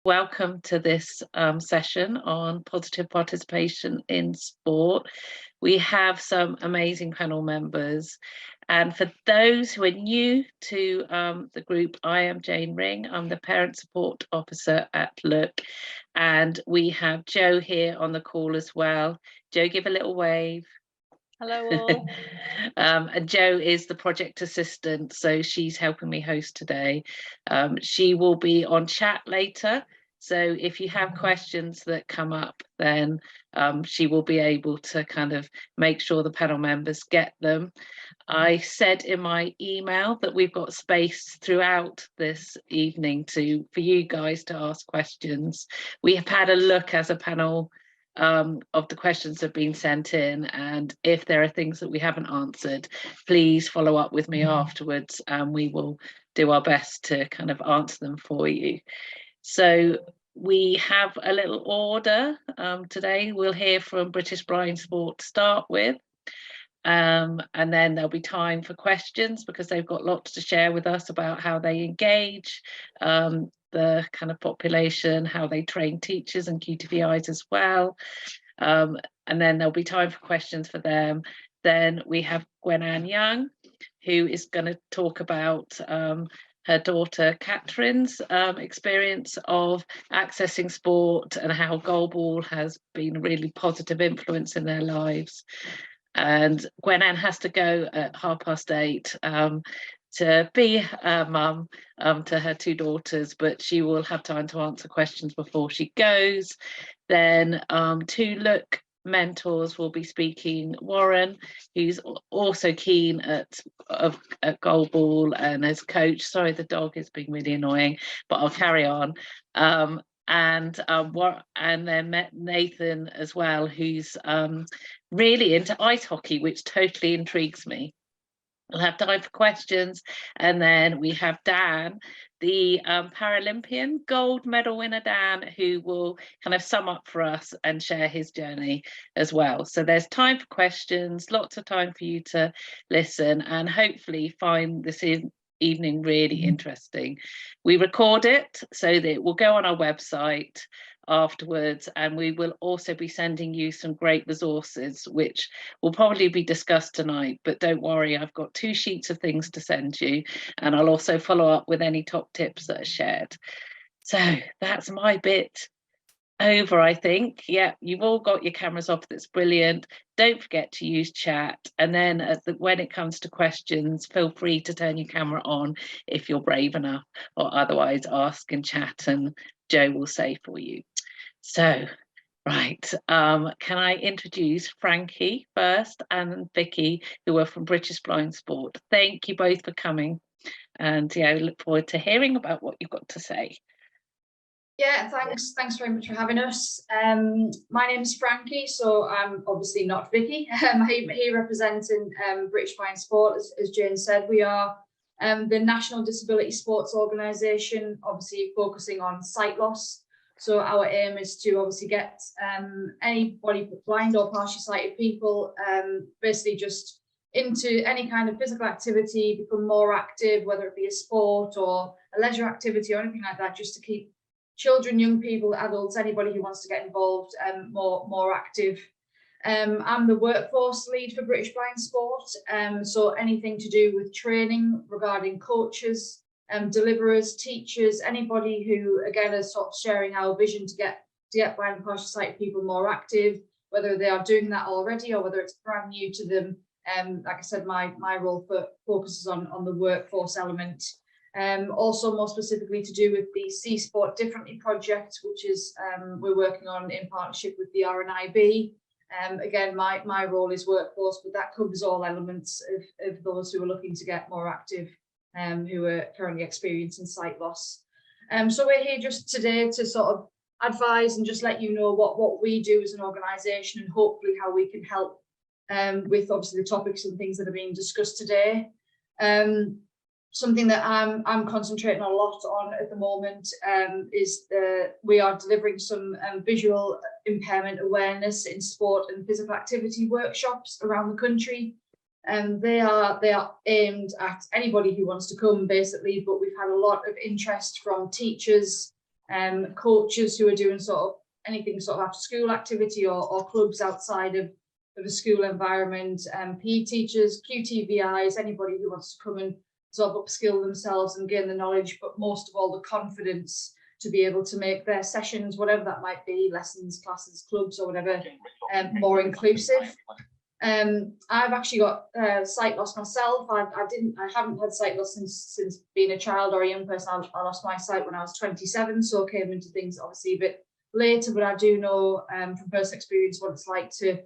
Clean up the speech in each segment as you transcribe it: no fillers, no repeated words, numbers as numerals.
Welcome to this session on positive participation in sport. We have some amazing panel members. And for those who are new to the group, I am Jane Ring. I'm the Parent Support Officer at Look. And we have Jo here on the call as well. Jo, give a little wave. Hello all. And Jo is the project assistant, so she's helping me host today. She will be on chat later, so if you have questions that come up, then she will be able to kind of make sure the panel members get them. I said in my email that we've got space throughout this evening for you guys to ask questions. We have had a look as a panel of the questions that have been sent in, and if there are things that we haven't answered, please follow up with me afterwards and we will do our best to kind of answer them for you. So we have a little order today. We'll hear from British Blind Sport to start with. And then there'll be time for questions because they've got lots to share with us about how they engage the kind of population, how they train teachers and QTVIs as well. And then there'll be time for questions for them. Then we have Gwen-Ann Young, who is going to talk about her daughter Catherine's experience of accessing sport and how goalball has been a really positive influence in their lives. And Gwen-Ann has to go at 8:30 to be a mum to her two daughters, but she will have time to answer questions before she goes. Then two Look mentors will be speaking. Warren, who's also keen at goalball and as coach. Sorry, the dog is being really annoying, but I'll carry on. And then Nathan as well, who's really into ice hockey, which totally intrigues me. We'll have time for questions, and then we have Dan, the Paralympian gold medal winner, Dan, who will kind of sum up for us and share his journey as well. So there's time for questions, lots of time for you to listen and hopefully find this evening really interesting. We record it so that it will go on our website afterwards, and we will also be sending you some great resources which will probably be discussed tonight, but don't worry, I've got 2 sheets of things to send you, and I'll also follow up with any top tips that are shared. So that's my bit over, I think. Yeah, you've all got your cameras off. That's brilliant. Don't forget to use chat, and then when it comes to questions, feel free to turn your camera on if you're brave enough, or otherwise ask in chat and Jo will say for you. So right, can I introduce Frankie first and Vicky, who are from British Blind Sport. Thank you both for coming, and yeah, I look forward to hearing about what you've got to say. Yeah, thanks very much for having us. My name is Frankie, so I'm obviously not Vicky. I'm here representing British Blind Sport. As Jane said, we are the National Disability Sports Organisation, obviously focusing on sight loss. So our aim is to obviously get anybody blind or partially sighted people basically just into any kind of physical activity, become more active, whether it be a sport or a leisure activity or anything like that, just to keep children, young people, adults, anybody who wants to get involved more active. I'm the workforce lead for British Blind Sport, so anything to do with training regarding coaches, deliverers, teachers, anybody who again is sort of sharing our vision to get blind and partially sighted people more active, whether they are doing that already or whether it's brand new to them. Like I said, my role focuses on the workforce element. Also more specifically to do with the See Sport Differently project, which is we're working on in partnership with the RNIB. Again, my role is workforce, but that covers all elements of those who are looking to get more active, who are currently experiencing sight loss. So we're here just today to sort of advise and just let you know what we do as an organisation and hopefully how we can help with obviously the topics and things that are being discussed today. Something that I'm concentrating a lot on at the moment is we are delivering some visual impairment awareness in sport and physical activity workshops around the country. They are aimed at anybody who wants to come basically, but we've had a lot of interest from teachers, coaches who are doing sort of anything sort of after school activity or clubs outside of a school environment, PE teachers, QTVIs, anybody who wants to come and sort of upskill themselves and gain the knowledge, but most of all the confidence to be able to make their sessions, whatever that might be, lessons, classes, clubs or whatever, more inclusive. I've actually got sight loss myself. I haven't had sight loss since being a child or a young person. I lost my sight when I was 27, so I came into things obviously a bit later, but I do know from personal experience what it's like to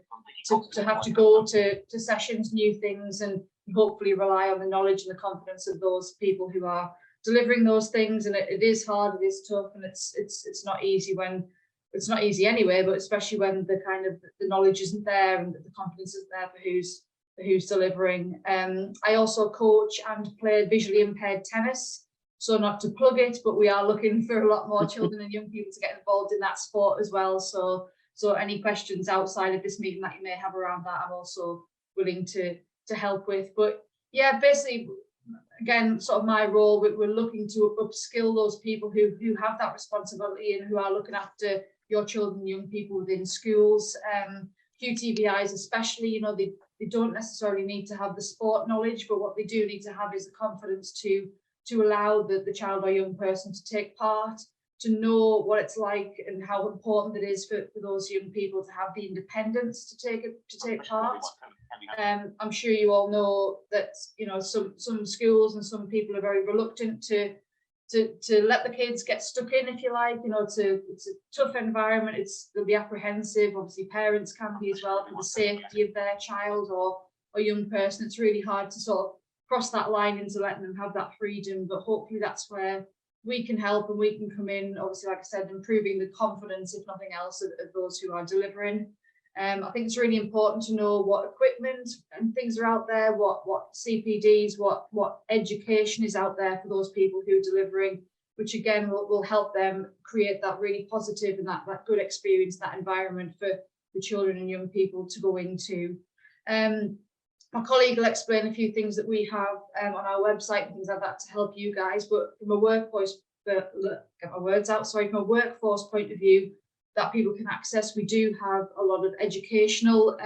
have to go to sessions, new things, and hopefully rely on the knowledge and the confidence of those people who are delivering those things. And it is hard, it is tough, and it's not easy when it's not easy anyway, but especially when the kind of the knowledge isn't there and the confidence isn't there for who's delivering. I also coach and play visually impaired tennis. So not to plug it, but we are looking for a lot more children and young people to get involved in that sport as well. So any questions outside of this meeting that you may have around that, I'm also willing to help with. But yeah, basically, again, sort of my role, we're looking to upskill those people who have that responsibility and who are looking after your children, young people within schools. QTVIs especially, you know, they don't necessarily need to have the sport knowledge, but what they do need to have is the confidence to allow the child or young person to take part, to know what it's like and how important it is for those young people to have the independence to take part. I'm sure you all know that, you know, some schools and some people are very reluctant to let the kids get stuck in, if you like. You know, it's a tough environment. They'll be apprehensive. Obviously, parents can be as well for the safety of their child or young person. It's really hard to sort of cross that line into letting them have that freedom. But hopefully, that's where we can help and we can come in. Obviously, like I said, improving the confidence, if nothing else, of those who are delivering. I think it's really important to know what equipment and things are out there, what CPDs, what education is out there for those people who are delivering, which again will help them create that really positive and that good experience, that environment for children and young people to go into. My colleague will explain a few things that we have on our website and things like that to help you guys, but from a workforce point of view, that people can access, we do have a lot of educational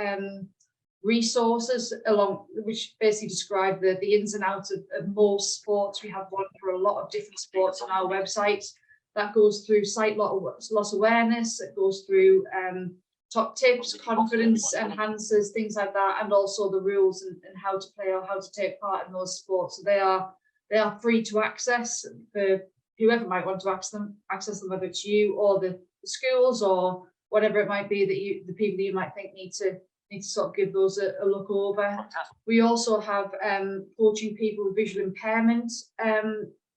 resources along, which basically describe the ins and outs of most sports. We have one for a lot of different sports on our website. That goes through sight loss awareness, it goes through top tips, confidence enhancers, things like that, and also the rules and how to play or how to take part in those sports. So they are free to access for whoever might want to access them, whether it's you or the schools or whatever it might be that the people that you might think need to sort of give those a look over. Fantastic. We also have coaching people with visual impairment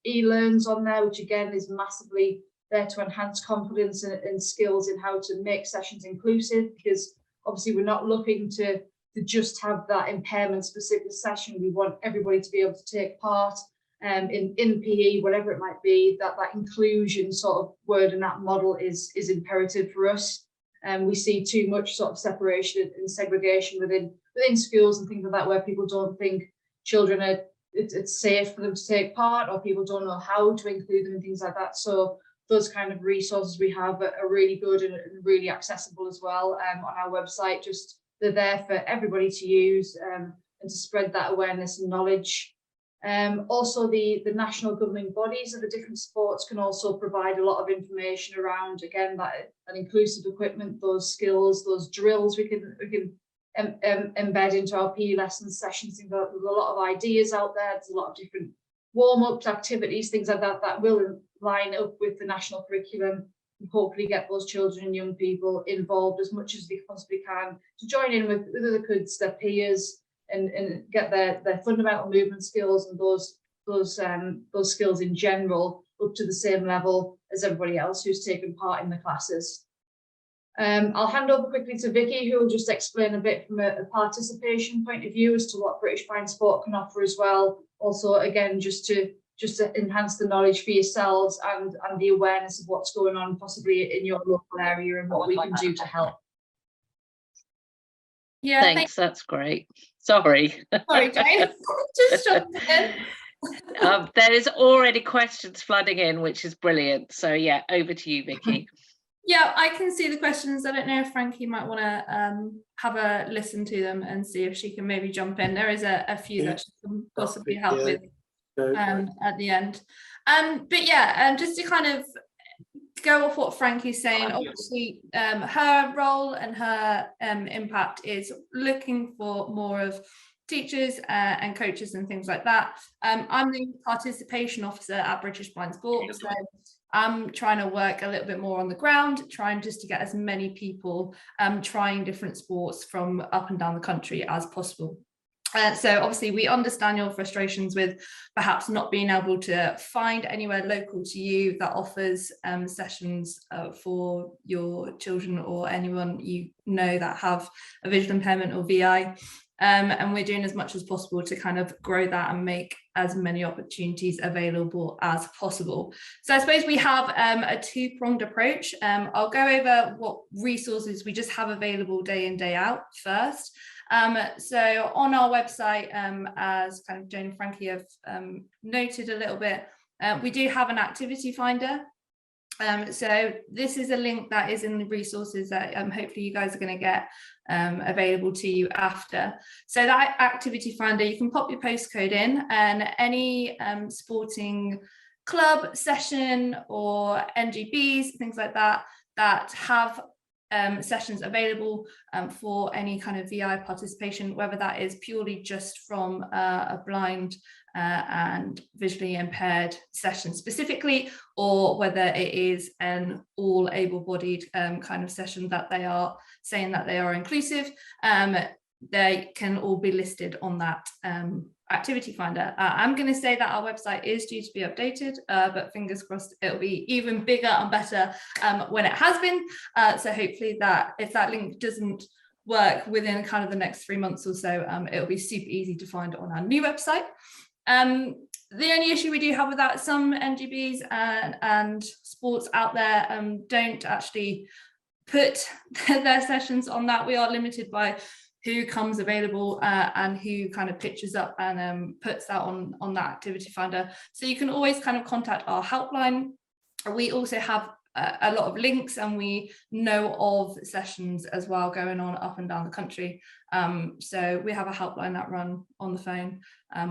e-learns on there, which again is massively there to enhance confidence and skills in how to make sessions inclusive, because obviously we're not looking to just have that impairment specific session. We want everybody to be able to take part in PE, whatever it might be. That inclusion sort of word and that model is imperative for us. And we see too much sort of separation and segregation within schools and things like that, where people don't think children are it's safe for them to take part, or people don't know how to include them and things like that. So those kind of resources we have are really good and really accessible as well on our website. Just they're there for everybody to use and to spread that awareness and knowledge. Also, the national governing bodies of the different sports can also provide a lot of information around, again, that inclusive equipment, those skills, those drills we can embed into our PE lessons, sessions. There's a lot of ideas out there. There's a lot of different warm-ups, activities, things like that will line up with the national curriculum and hopefully get those children and young people involved as much as they possibly can to join in with other kids, their peers, and get their fundamental movement skills and those skills in general up to the same level as everybody else who's taken part in the classes. I'll hand over quickly to Vicky, who will just explain a bit from a participation point of view as to what British Blind Sport can offer as well. Also, again, just to enhance the knowledge for yourselves and the awareness of what's going on possibly in your local area and what we can do to help. Yeah, thanks. That's great. Sorry. Sorry, Jane. Just jumped in. There is already questions flooding in, which is brilliant. So yeah, over to you, Vicky. Yeah, I can see the questions. I don't know if Frankie might want to have a listen to them and see if she can maybe jump in. There is a few that she can possibly help with at the end. But yeah, just to kind of go off what Frankie's saying, obviously her role and her impact is looking for more of teachers and coaches and things like that. I'm the participation officer at British Blind Sport, so I'm trying to work a little bit more on the ground, trying just to get as many people trying different sports from up and down the country as possible. So obviously we understand your frustrations with perhaps not being able to find anywhere local to you that offers sessions for your children or anyone you know that have a visual impairment or VI. And we're doing as much as possible to kind of grow that and make as many opportunities available as possible. So I suppose we have a two-pronged approach. I'll go over what resources we just have available day in, day out first. So on our website, as kind of Jane and Frankie have noted a little bit, we do have an activity finder. So this is a link that is in the resources that hopefully you guys are going to get available to you after. So that activity finder, you can pop your postcode in, and any sporting club, session or NGBs, things like that, that have sessions available for any kind of VI participation, whether that is purely just from a blind and visually impaired session specifically, or whether it is an all able-bodied kind of session that they are saying that they are inclusive, they can all be listed on that activity finder. I'm going to say that our website is due to be updated, but fingers crossed it'll be even bigger and better when it has been. So hopefully that if that link doesn't work within kind of the next 3 months or so, it'll be super easy to find on our new website. The only issue we do have with that, some NGBs and sports out there don't actually put their sessions on that. We are limited by who comes available and who kind of pitches up and puts that on that activity finder. So you can always kind of contact our helpline. We also have a lot of links, and we know of sessions as well going on up and down the country. So we have a helpline that run on the phone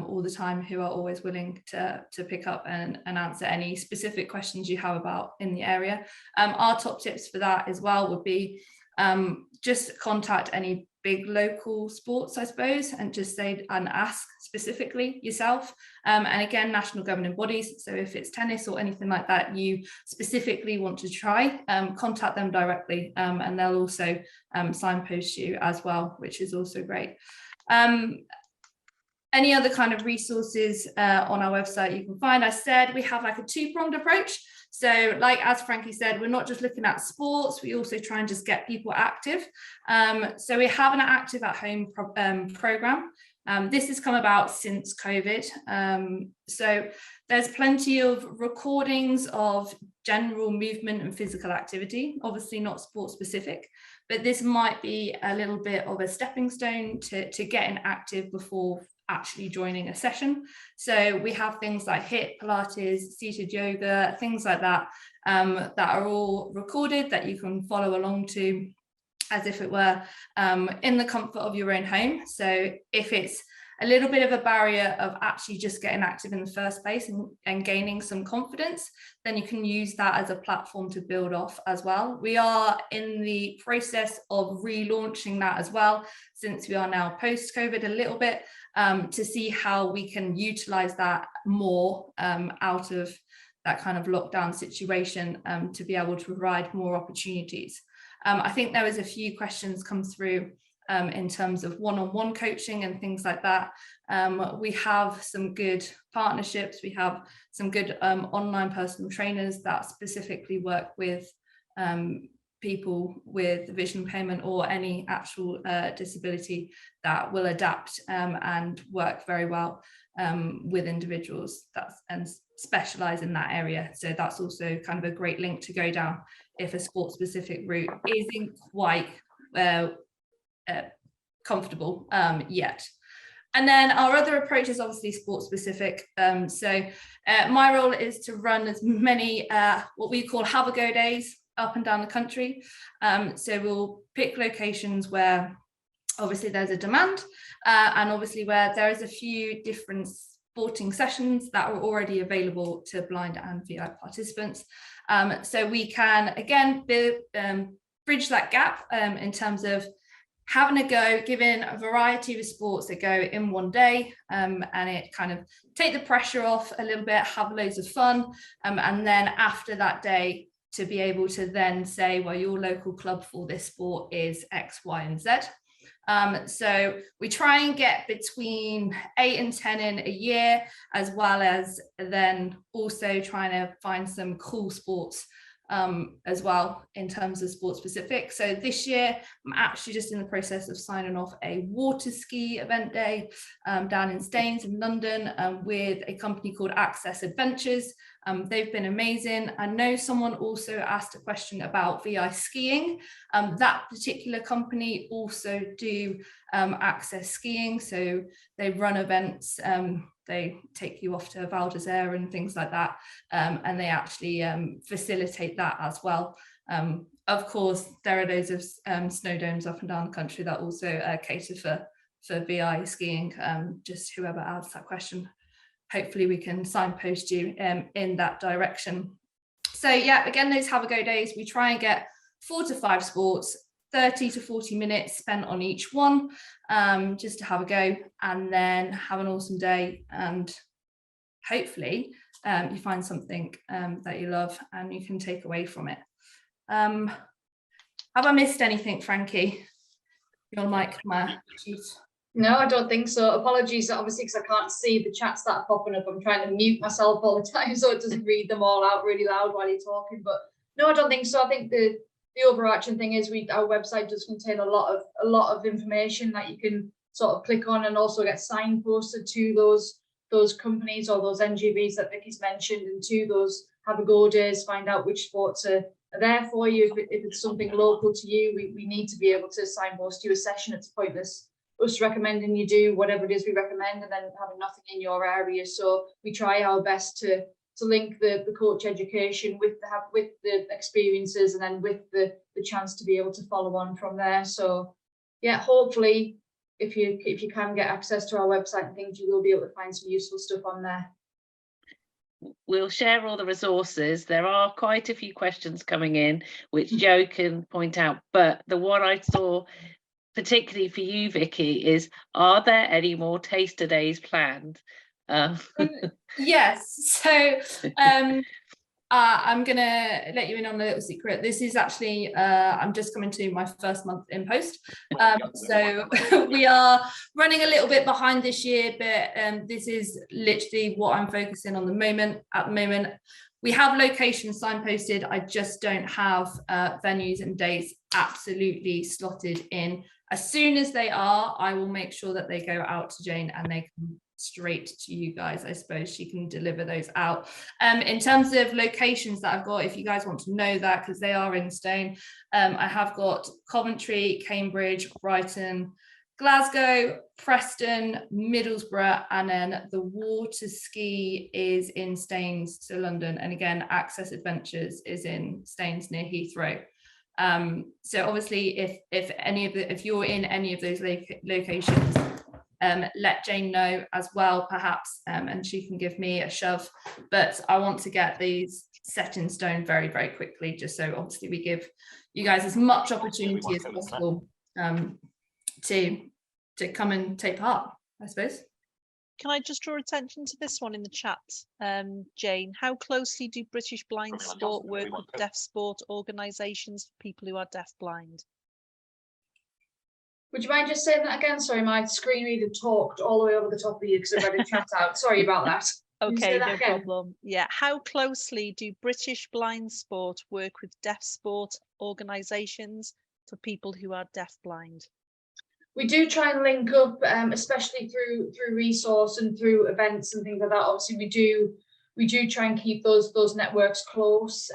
all the time, who are always willing to pick up and answer any specific questions you have about in the area. Our top tips for that as well would be just contact any big local sports, I suppose, and just say and ask specifically yourself. And again, national governing bodies. So if it's tennis or anything like that you specifically want to try, contact them directly, and they'll also signpost you as well, which is also great. Any other kind of resources on our website you can find. I said we have like a two-pronged approach. So like as Frankie said, we're not just looking at sports, we also try and just get people active. So we have an active at home program. This has come about since COVID. So there's plenty of recordings of general movement and physical activity, obviously not sport specific, but this might be a little bit of a stepping stone to getting active before actually joining a session. So we have things like HIIT, Pilates, seated yoga, things like that, that are all recorded that you can follow along to as if it were in the comfort of your own home. So if it's a little bit of a barrier of actually just getting active in the first place and gaining some confidence, then you can use that as a platform to build off as well. We are in the process of relaunching that as well, since we are now post-COVID a little bit, to see how we can utilize that more out of that kind of lockdown situation, to be able to provide more opportunities. I think there was a few questions come through in terms of one-on-one coaching and things like that. We have some good partnerships. We have some good online personal trainers that specifically work with people with vision impairment or any actual disability that will adapt and work very well with individuals and specialize in that area. So that's also kind of a great link to go down if a sport specific route isn't quite comfortable yet. And then our other approach is obviously sport specific. So my role is to run as many what we call have a go days up and down the country. So we'll pick locations where obviously there's a demand and obviously where there is a few different sporting sessions that are already available to blind and VI participants. So we can again bridge that gap in terms of having a go, giving a variety of sports that go in one day, and it kind of take the pressure off a little bit, have loads of fun, and then after that day to be able to then say, well, your local club for this sport is X, Y, and Z. So we try and get between 8 and 10 in a year, as well as then also trying to find some cool sports as well in terms of sport specific. So this year I'm actually just in the process of signing off a water ski event day down in Staines in London with a company called Access Adventures. They've been amazing. I know someone also asked a question about VI skiing. That particular company also do access skiing, so they run events. They take you off to Val d'Isère and things like that, and they actually facilitate that as well. Of course, there are loads of snow domes up and down the country that also cater for VI skiing. Just whoever asks that question, hopefully we can signpost you in that direction. So yeah, again, those have a go days, we try and get 4 to 5 sports, 30 to 40 minutes spent on each one, just to have a go and then have an awesome day, and hopefully you find something that you love and you can take away from it. Have I missed anything, Frankie? Your mic, No, I don't think so. Apologies, obviously, because I can't see the chats that are popping up. I'm trying to mute myself all the time so it doesn't read them all out really loud while you're talking. But no, I don't think so. I think the overarching thing is our website does contain a lot of information that you can sort of click on and also get signposted to those companies or those NGVs that Vicky's mentioned, and to those have a go days, find out which sports are there for you. If it's something local to you, we need to be able to signpost you a session. It's pointless us recommending you do whatever it is we recommend and then having nothing in your area. So we try our best to link the coach education with the experiences, and then with the chance to be able to follow on from there. So yeah, hopefully if you can get access to our website and things, you will be able to find some useful stuff on there. We'll share all the resources. There are quite a few questions coming in which Joe can point out, but the one I saw particularly for you, Vicky, is, are there any more taster days planned? Yes, so I'm gonna let you in on a little secret. This is actually I'm just coming to my first month in post, so we are running a little bit behind this year, but this is literally what I'm focusing on at the moment. We have locations signposted, I just don't have venues and dates absolutely slotted in. As soon as they are, I will make sure that they go out to Jane and they come straight to you guys. I suppose she can deliver those out. In terms of locations that I've got, if you guys want to know that, because they are in stone, I have got Coventry, Cambridge, Brighton, Glasgow, Preston, Middlesbrough, and then the water ski is in Staines to London, and again Access Adventures is in Staines near Heathrow. So obviously if you're in any of those locations, let Jane know as well, perhaps, and she can give me a shove. But I want to get these set in stone very, very quickly, just so obviously we give you guys as much opportunity as possible to come and take part, I suppose. Can I just draw attention to this one in the chat, Jane? How closely do British Blind Sport work with deaf sport organisations for people who are deaf-blind? Would you mind just saying that again? Sorry, my screen reader talked all the way over the top of you because I read a chat out. Sorry about that. Okay, no problem. Yeah, how closely do British Blind Sport work with deaf sport organisations for people who are deaf-blind? We do try and link up, especially through resource and through events and things like that. Obviously, we do try and keep those networks close.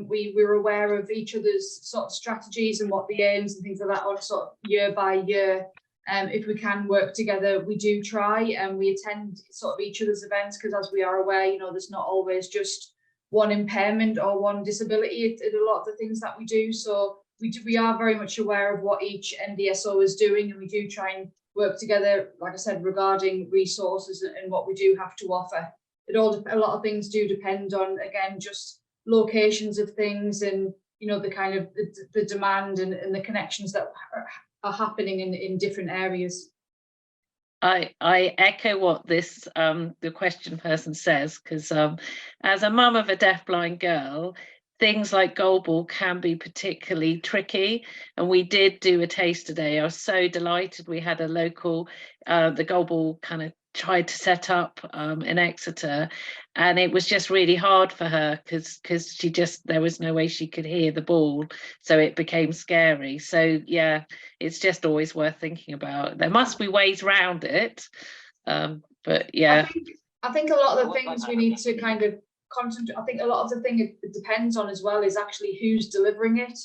We're aware of each other's sort of strategies and what the aims and things like that are, sort of year by year. if we can work together, we do try, and we attend sort of each other's events, because as we are aware, you know, there's not always just one impairment or one disability at a lot of the things that we do. So we are very much aware of what each NDSO is doing, and we do try and work together, like I said, regarding resources and what we do have to offer. A lot of things do depend on, again, just locations of things, and you know, the kind of the demand and the connections that are happening in different areas. I echo what this the question person says, because as a mum of a deafblind girl, things like goalball can be particularly tricky, and we did do a taste today. I was so delighted we had a local the goalball kind of tried to set up in Exeter, and it was just really hard for her because she just, there was no way she could hear the ball, so it became scary. So yeah, it's just always worth thinking about. There must be ways around it, but yeah, I think a lot of the things we need to kind of concentrate. I think a lot of the thing it depends on as well is actually who's delivering it.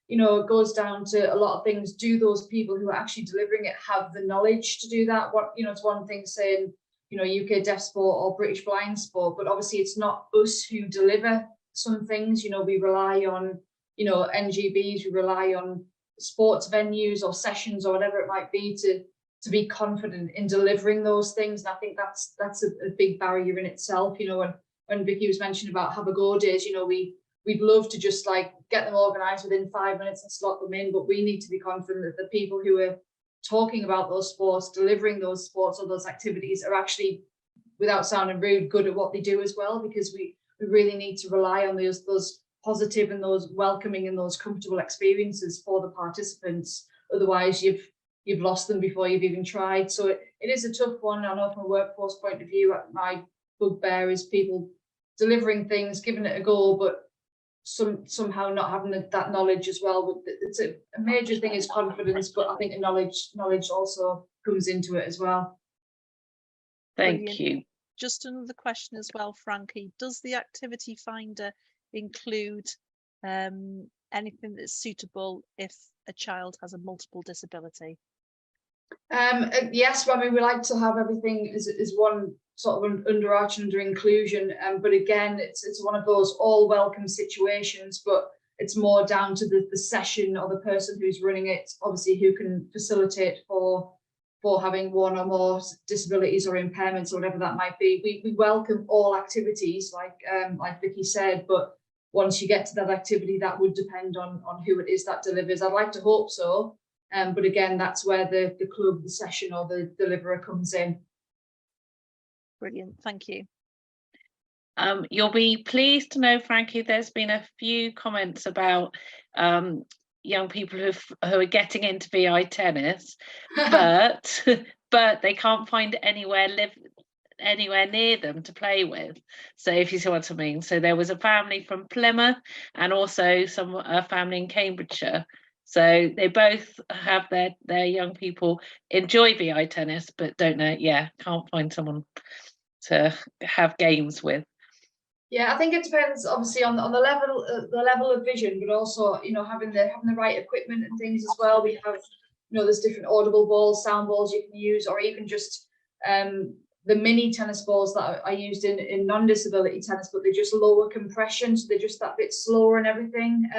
You know, it goes down to a lot of things. Do those people who are actually delivering it have the knowledge to do that? What, you know, it's one thing saying, you know, UK Deaf Sport or British Blind Sport, but obviously it's not us who deliver some things. You know, we rely on, you know, NGBs, we rely on sports venues or sessions or whatever it might be to be confident in delivering those things. And I think that's a big barrier in itself. You know, when Vicky was mentioning about have a go days, you know, we'd love to just like get them organised within 5 minutes and slot them in, but we need to be confident that the people who are talking about those sports, delivering those sports or those activities, are actually, without sounding rude, good at what they do as well, because we really need to rely on those positive and those welcoming and those comfortable experiences for the participants. Otherwise you've lost them before you've even tried. So it is a tough one. I know from a workforce point of view, my bugbear is people delivering things, giving it a go, but somehow not having that knowledge as well. It's a major thing is confidence, but I think the knowledge also comes into it as well. thank you. Just another question as well, Frankie. Does the activity finder include anything that's suitable if a child has a multiple disability? Yes, I mean, we like to have everything as one sort of under inclusion, but again, it's one of those all welcome situations, but it's more down to the session or the person who's running it, obviously, who can facilitate for having one or more disabilities or impairments or whatever that might be. We welcome all activities, like Vicky said, but once you get to that activity, that would depend on who it is that delivers. I'd like to hope so. But again, that's where the club, the session or the deliverer comes in. Brilliant, thank you. You'll be pleased to know, Frankie, there's been a few comments about young people who are getting into VI tennis, but they can't find anywhere near them to play with. So if you see what I mean. So there was a family from Plymouth and also a family in Cambridgeshire. So they both have their young people enjoy VI tennis, but don't know, can't find someone to have games with. Yeah, I think it depends obviously on the level of vision, but also, you know, having the right equipment and things as well. We have, you know, there's different audible balls, sound balls you can use, or even just the mini tennis balls that I used in non-disability tennis, but they're just lower compression, so they're just that bit slower and everything.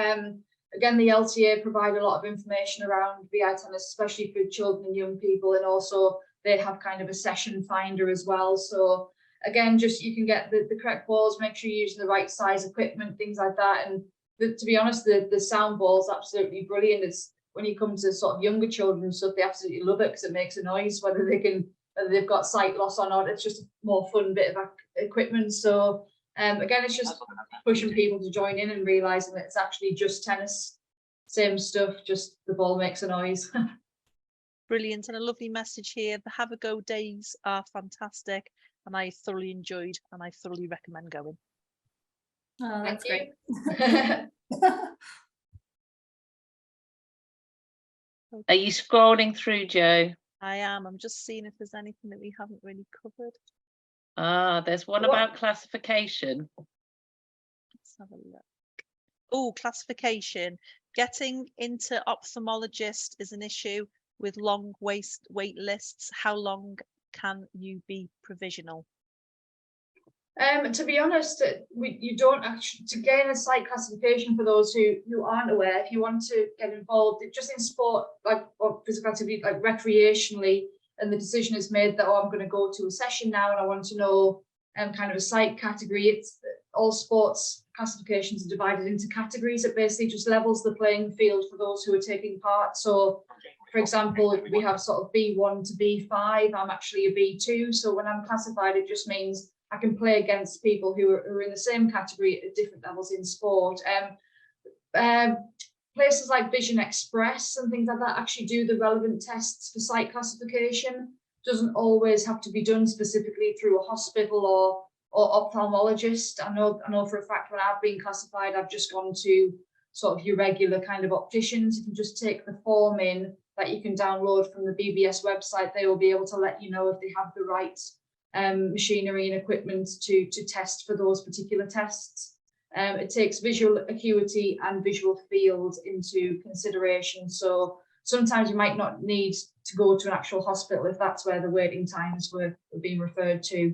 Again, the LTA provide a lot of information around VI tennis, especially for children and young people, and also they have kind of a session finder as well. So again, just you can get the correct balls, make sure you're using the right size equipment, things like that. And to be honest, the sound ball is absolutely brilliant. It's when you come to sort of younger children and stuff, they absolutely love it because it makes a noise, whether they've got sight loss or not. It's just a more fun bit of equipment. So again, it's just pushing people to join in and realizing that it's actually just tennis, same stuff, just the ball makes a noise. Brilliant, and a lovely message here. The Have a Go days are fantastic, and I thoroughly enjoyed, and I thoroughly recommend going. Oh, that's great. Are you scrolling through, Joe? I am. I'm just seeing if there's anything that we haven't really covered. There's one about classification. Let's have a look. Oh, classification. Getting into ophthalmologist is an issue. with long wait lists, how long can you be provisional? To be honest, you don't actually, to gain a site classification, for those who aren't aware, if you want to get involved just in sport, like, or physical activity, like recreationally, and the decision is made that, oh, I'm going to go to a session now and I want to know kind of a site category. It's all sports classifications are divided into categories. It basically just levels the playing field for those who are taking part. So, for example, we have sort of B1 to B5. I'm actually a B2. So when I'm classified, it just means I can play against people who are in the same category at different levels in sport. Places like Vision Express and things like that actually do the relevant tests for site classification. Doesn't always have to be done specifically through a hospital or ophthalmologist. I know for a fact when I've been classified, I've just gone to sort of your regular kind of opticians. If you just take the form in that you can download from the BBS website, they will be able to let you know if they have the right machinery and equipment to test for those particular tests. It takes visual acuity and visual field into consideration. So sometimes you might not need to go to an actual hospital if that's where the waiting times were being referred to.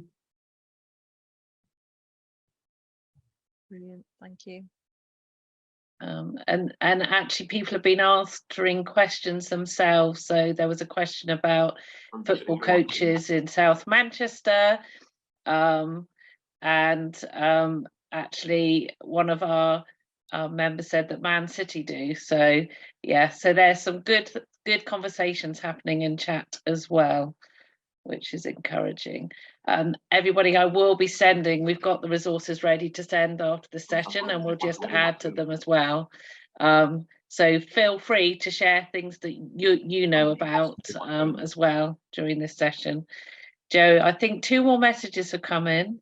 Brilliant, thank you. And actually people have been answering questions themselves. So there was a question about football coaches in South Manchester, and actually one of our members said that Man City do. So yeah, so there's some good conversations happening in chat as well, which is encouraging. Everybody, I will be sending, we've got the resources ready to send after the session, and we'll just add to them as well. So feel free to share things that you know about as well during this session. Joe, I think 2 more messages have come in.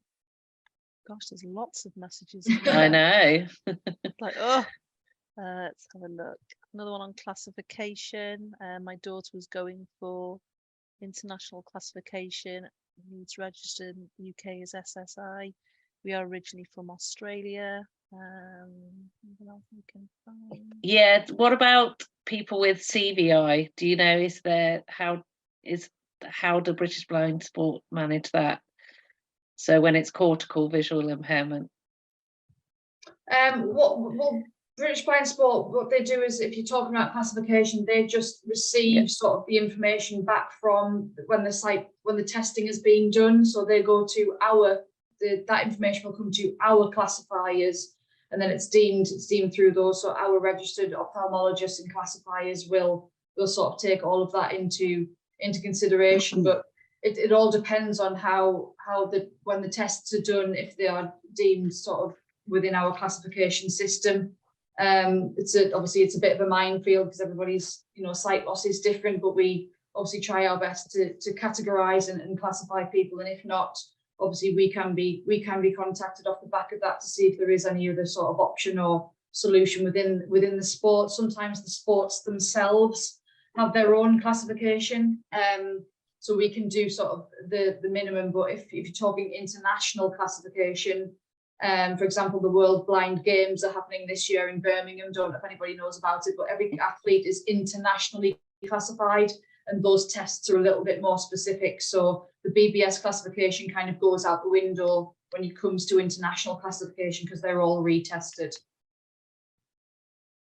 Gosh, there's lots of messages. I know. Like, oh, let's have a look. Another one on classification. My daughter was going for international classification, needs registered in the UK as SSI. We are originally from Australia. What else we can find? Yeah, what about people with CVI? Do you know, is there, how do British Blind Sport manage that? So when it's cortical visual impairment. Well, British Blind Sport, what they do is, if you're talking about classification, they just receive sort of the information back from when the testing is being done. So they go to that information will come to our classifiers, and then it's deemed through those. So our registered ophthalmologists and classifiers will sort of take all of that into consideration. But it all depends on when the tests are done, if they are deemed sort of within our classification system. Obviously it's a bit of a minefield because everybody's sight loss is different, but we obviously try our best to categorize and classify people, and if not, obviously we can be contacted off the back of that to see if there is any other sort of option or solution within the sport. Sometimes the sports themselves have their own classification, so we can do sort of the minimum. But if you're talking international classification, for example, the World Blind Games are happening this year in Birmingham. Don't know if anybody knows about it, but every athlete is internationally classified, and those tests are a little bit more specific. So the BBS classification kind of goes out the window when it comes to international classification because they're all retested.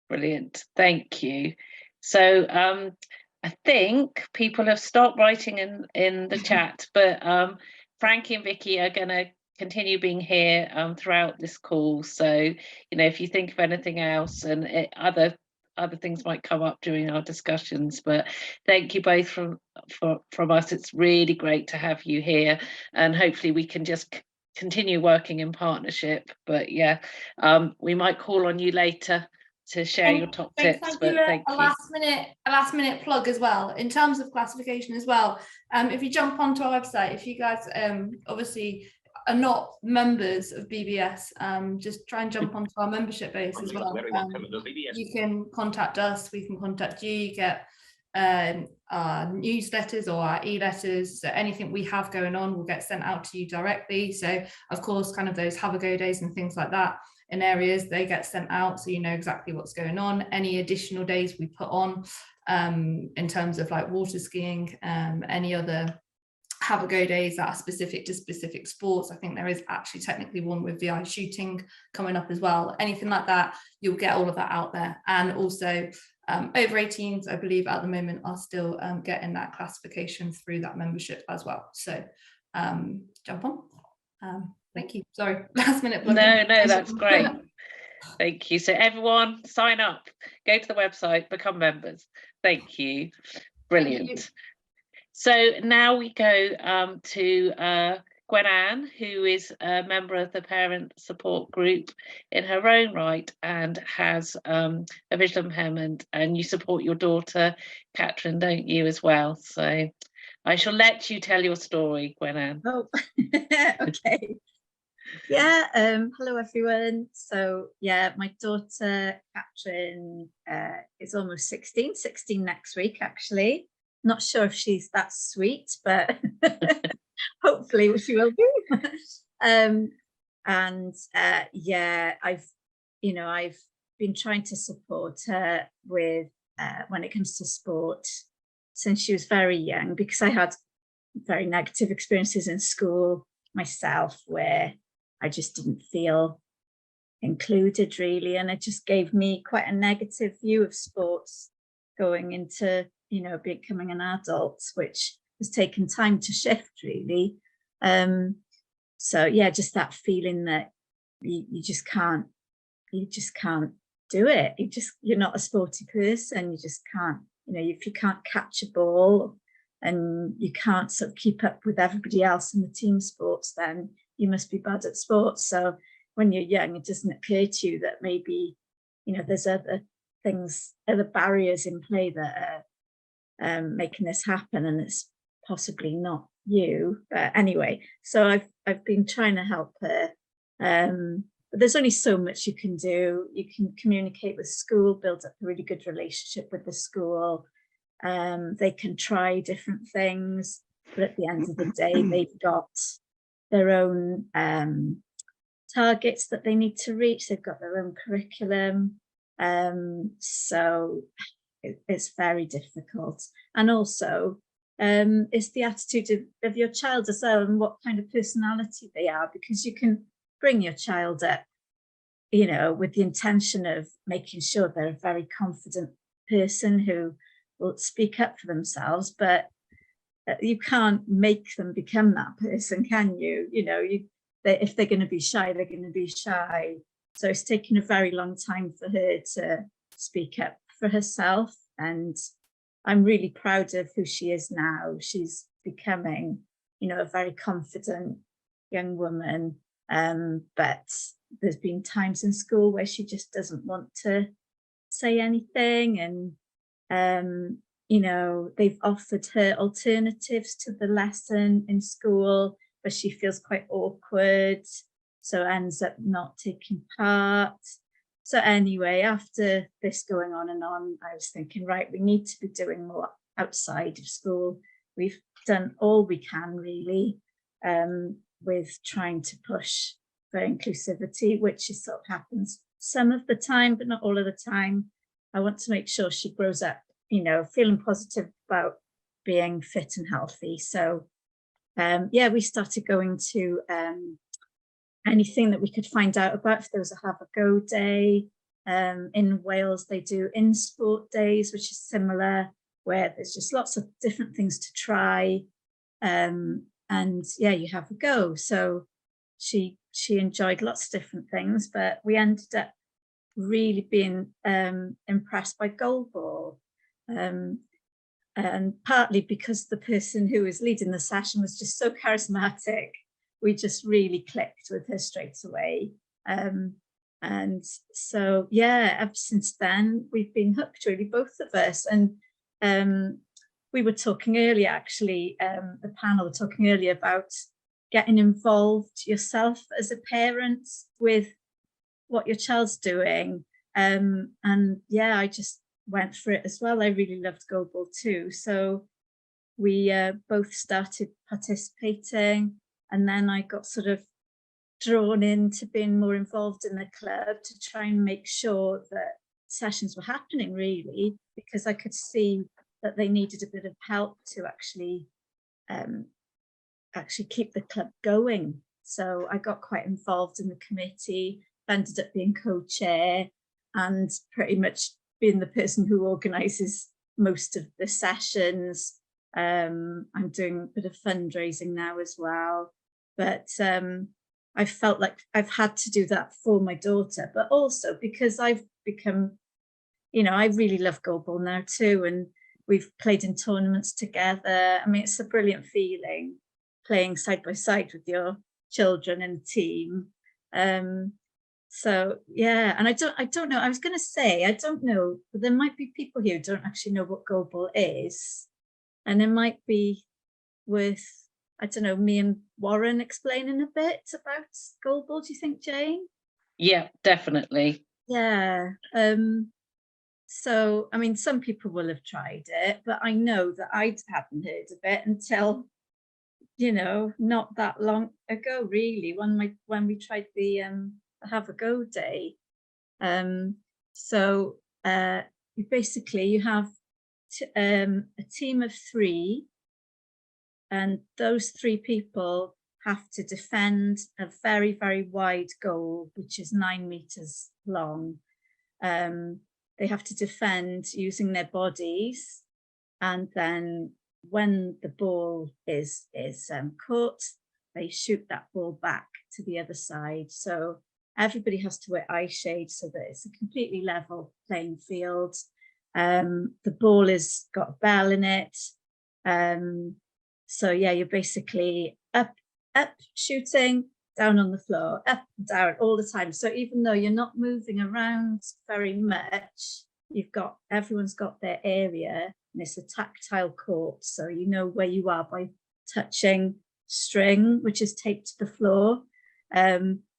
Brilliant, thank you. So I think people have stopped writing in the chat, but Frankie and Vicky are going to continue being here throughout this call. So, if you think of anything else, and other things might come up during our discussions, but thank you both from us. It's really great to have you here, and hopefully we can just continue working in partnership. But yeah, we might call on you later to share your top tips. But thank you. A last minute plug as well in terms of classification as well. If you jump onto our website, if you guys obviously are not members of BBS, just try and jump onto our membership base as well. You can contact us, we can contact you. You get our newsletters or our e-letters. So anything we have going on will get sent out to you directly. So of course, kind of those have a go days and things like that in areas, they get sent out, so you know exactly what's going on. Any additional days we put on, in terms of like water skiing, any other have a go days that are specific to specific sports. I think there is actually technically one with VI shooting coming up as well. Anything like that, you'll get all of that out there. And also over 18s, I believe at the moment, are still getting that classification through that membership as well. So jump on. Thank you. Sorry, last minute plug. No, that's great. Thank you. So everyone sign up, go to the website, become members. Thank you. Brilliant. Thank you. So now we go to Gwen-Anne, who is a member of the parent support group in her own right and has a visual impairment, and you support your daughter, Catherine, don't you, as well? So I shall let you tell your story, Gwen-Anne. Oh, okay. Yeah, hello everyone. So yeah, my daughter Catherine is almost 16 next week actually. Not sure if she's that sweet, but hopefully she will be. Yeah, I've been trying to support her with when it comes to sport since she was very young, because I had very negative experiences in school myself where I just didn't feel included really, and it just gave me quite a negative view of sports going into becoming an adult, which has taken time to shift really. So yeah, just that feeling that you just can't do it. You're not a sporty person. You just can't, if you can't catch a ball and you can't sort of keep up with everybody else in the team sports, then you must be bad at sports. So when you're young, it doesn't occur to you that maybe, there's other things, other barriers in play that are making this happen, and it's possibly not you. But anyway, so I've been trying to help her. But there's only so much you can do. You can communicate with school, build up a really good relationship with the school. They can try different things, but at the end of the day, they've got their own targets that they need to reach. They've got their own curriculum. So it's very difficult. And also, it's the attitude of your child as well, and what kind of personality they are, because you can bring your child up, with the intention of making sure they're a very confident person who will speak up for themselves, but you can't make them become that person, can you? If they're going to be shy, they're going to be shy. So it's taken a very long time for her to speak up for herself, and I'm really proud of who she is now. She's becoming, a very confident young woman, but there's been times in school where she just doesn't want to say anything, and they've offered her alternatives to the lesson in school, but she feels quite awkward, so ends up not taking part. So anyway, after this going on and on, I was thinking, right, we need to be doing more outside of school. We've done all we can really with trying to push for inclusivity, which is sort of happens some of the time, but not all of the time. I want to make sure she grows up, feeling positive about being fit and healthy. So yeah, we started going to anything that we could find out about. If there was a have a go day, in Wales they do in sport days, which is similar, where there's just lots of different things to try, and yeah, you have a go. So she enjoyed lots of different things, but we ended up really being impressed by goalball, and partly because the person who was leading the session was just so charismatic. We just really clicked with her straight away. And so, yeah, ever since then, we've been hooked, really, both of us. And we were talking earlier, actually, the panel were talking earlier about getting involved yourself as a parent with what your child's doing. And yeah, I just went for it as well. I really loved goalball too. So we both started participating. And then I got sort of drawn into being more involved in the club to try and make sure that sessions were happening, really, because I could see that they needed a bit of help to actually keep the club going. So I got quite involved in the committee, ended up being co-chair, and pretty much being the person who organises most of the sessions. I'm doing a bit of fundraising now as well, but I felt like I've had to do that for my daughter, but also because I've become, I really love goalball now too, and we've played in tournaments together. I mean, it's a brilliant feeling playing side by side with your children in a team. So yeah, and I don't know, I was going to say, I don't know, but there might be people here who don't actually know what goalball is, and it might be worth, I don't know, me and Warren explaining a bit about goalball. Do you think, Jane? Yeah, definitely. Yeah. So, I mean, some people will have tried it, but I know that I hadn't heard of it until, not that long ago, really, when we tried the Have a Go Day. So you have a team of 3, and those 3 people have to defend a very, very wide goal, which is 9 meters long. They have to defend using their bodies, and then when the ball is caught, they shoot that ball back to the other side. So everybody has to wear eye shades so that it's a completely level playing field. The ball has got a bell in it. So yeah, you're basically up shooting, down on the floor, up and down all the time. So even though you're not moving around very much, everyone's got their area, and it's a tactile court. So you know where you are by touching string, which is taped to the floor.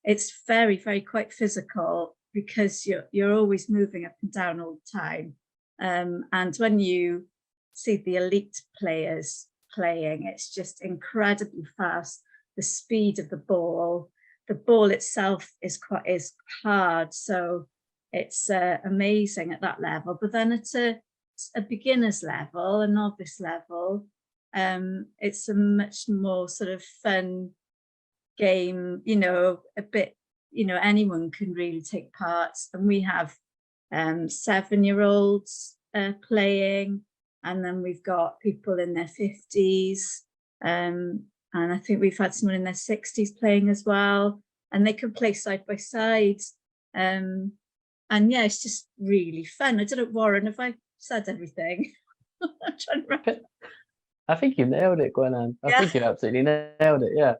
It's very, very quite physical because you're always moving up and down all the time. And when you see the elite players playing, it's just incredibly fast. The speed of the ball itself is hard, so it's amazing at that level. But then at a beginner's level, a novice level, it's a much more sort of fun game, a bit, anyone can really take part. And we have 7-year-olds playing, and then we've got people in their 50s, and I think we've had someone in their 60s playing as well, and they can play side by side. And yeah, it's just really fun. I don't know, Warren, have I said everything? I'm trying to remember. I think you nailed it, Gwenanne. I think you absolutely nailed it. Yeah.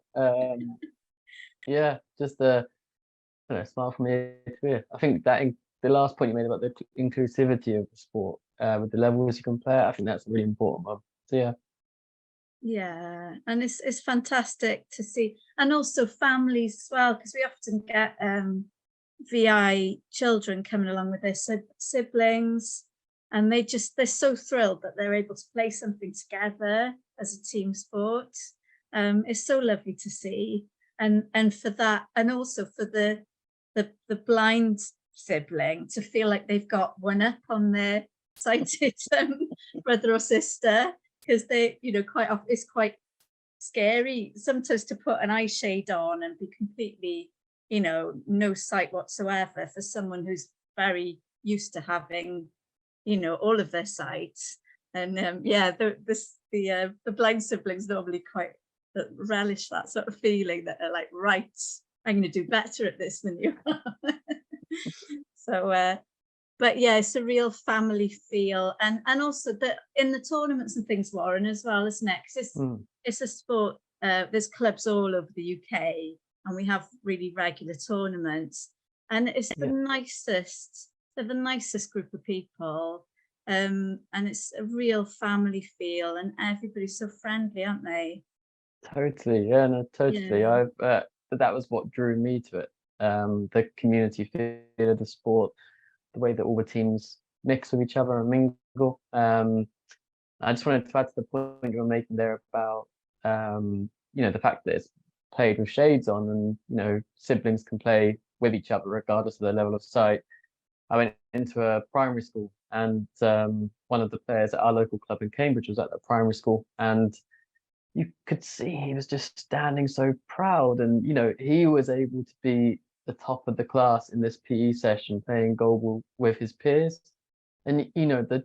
Yeah, just smile from ear to ear. I think that the last point you made about the inclusivity of the sport, with the levels you can play at, I think that's a really important one. So yeah. Yeah, and it's fantastic to see, and also families as well, because we often get VI children coming along with their siblings, and they're so thrilled that they're able to play something together as a team sport. It's so lovely to see, and for that, and also for the blind sibling to feel like they've got one up on their sighted brother or sister, because they, quite often it's quite scary sometimes to put an eye shade on and be completely, no sight whatsoever for someone who's very used to having, all of their sight. And yeah, the blind siblings normally quite relish that sort of feeling that they're like, right, I'm going to do better at this than you are. So but yeah, it's a real family feel, and also that in the tournaments and things, Warren, as well, isn't it? 'Cause it's a sport. There's clubs all over the UK, and we have really regular tournaments, and it's the nicest. They're the nicest group of people, and it's a real family feel, and everybody's so friendly, aren't they? Totally, yeah, no, totally. Yeah. That was what drew me to it. The community feel of the sport, the way that all the teams mix with each other and mingle. I just wanted to add to the point you were making there about the fact that it's played with shades on, and siblings can play with each other regardless of their level of sight. I went into a primary school, and one of the players at our local club in Cambridge was at the primary school, and you could see he was just standing so proud, and he was able to be the top of the class in this PE session playing goalball with his peers, and you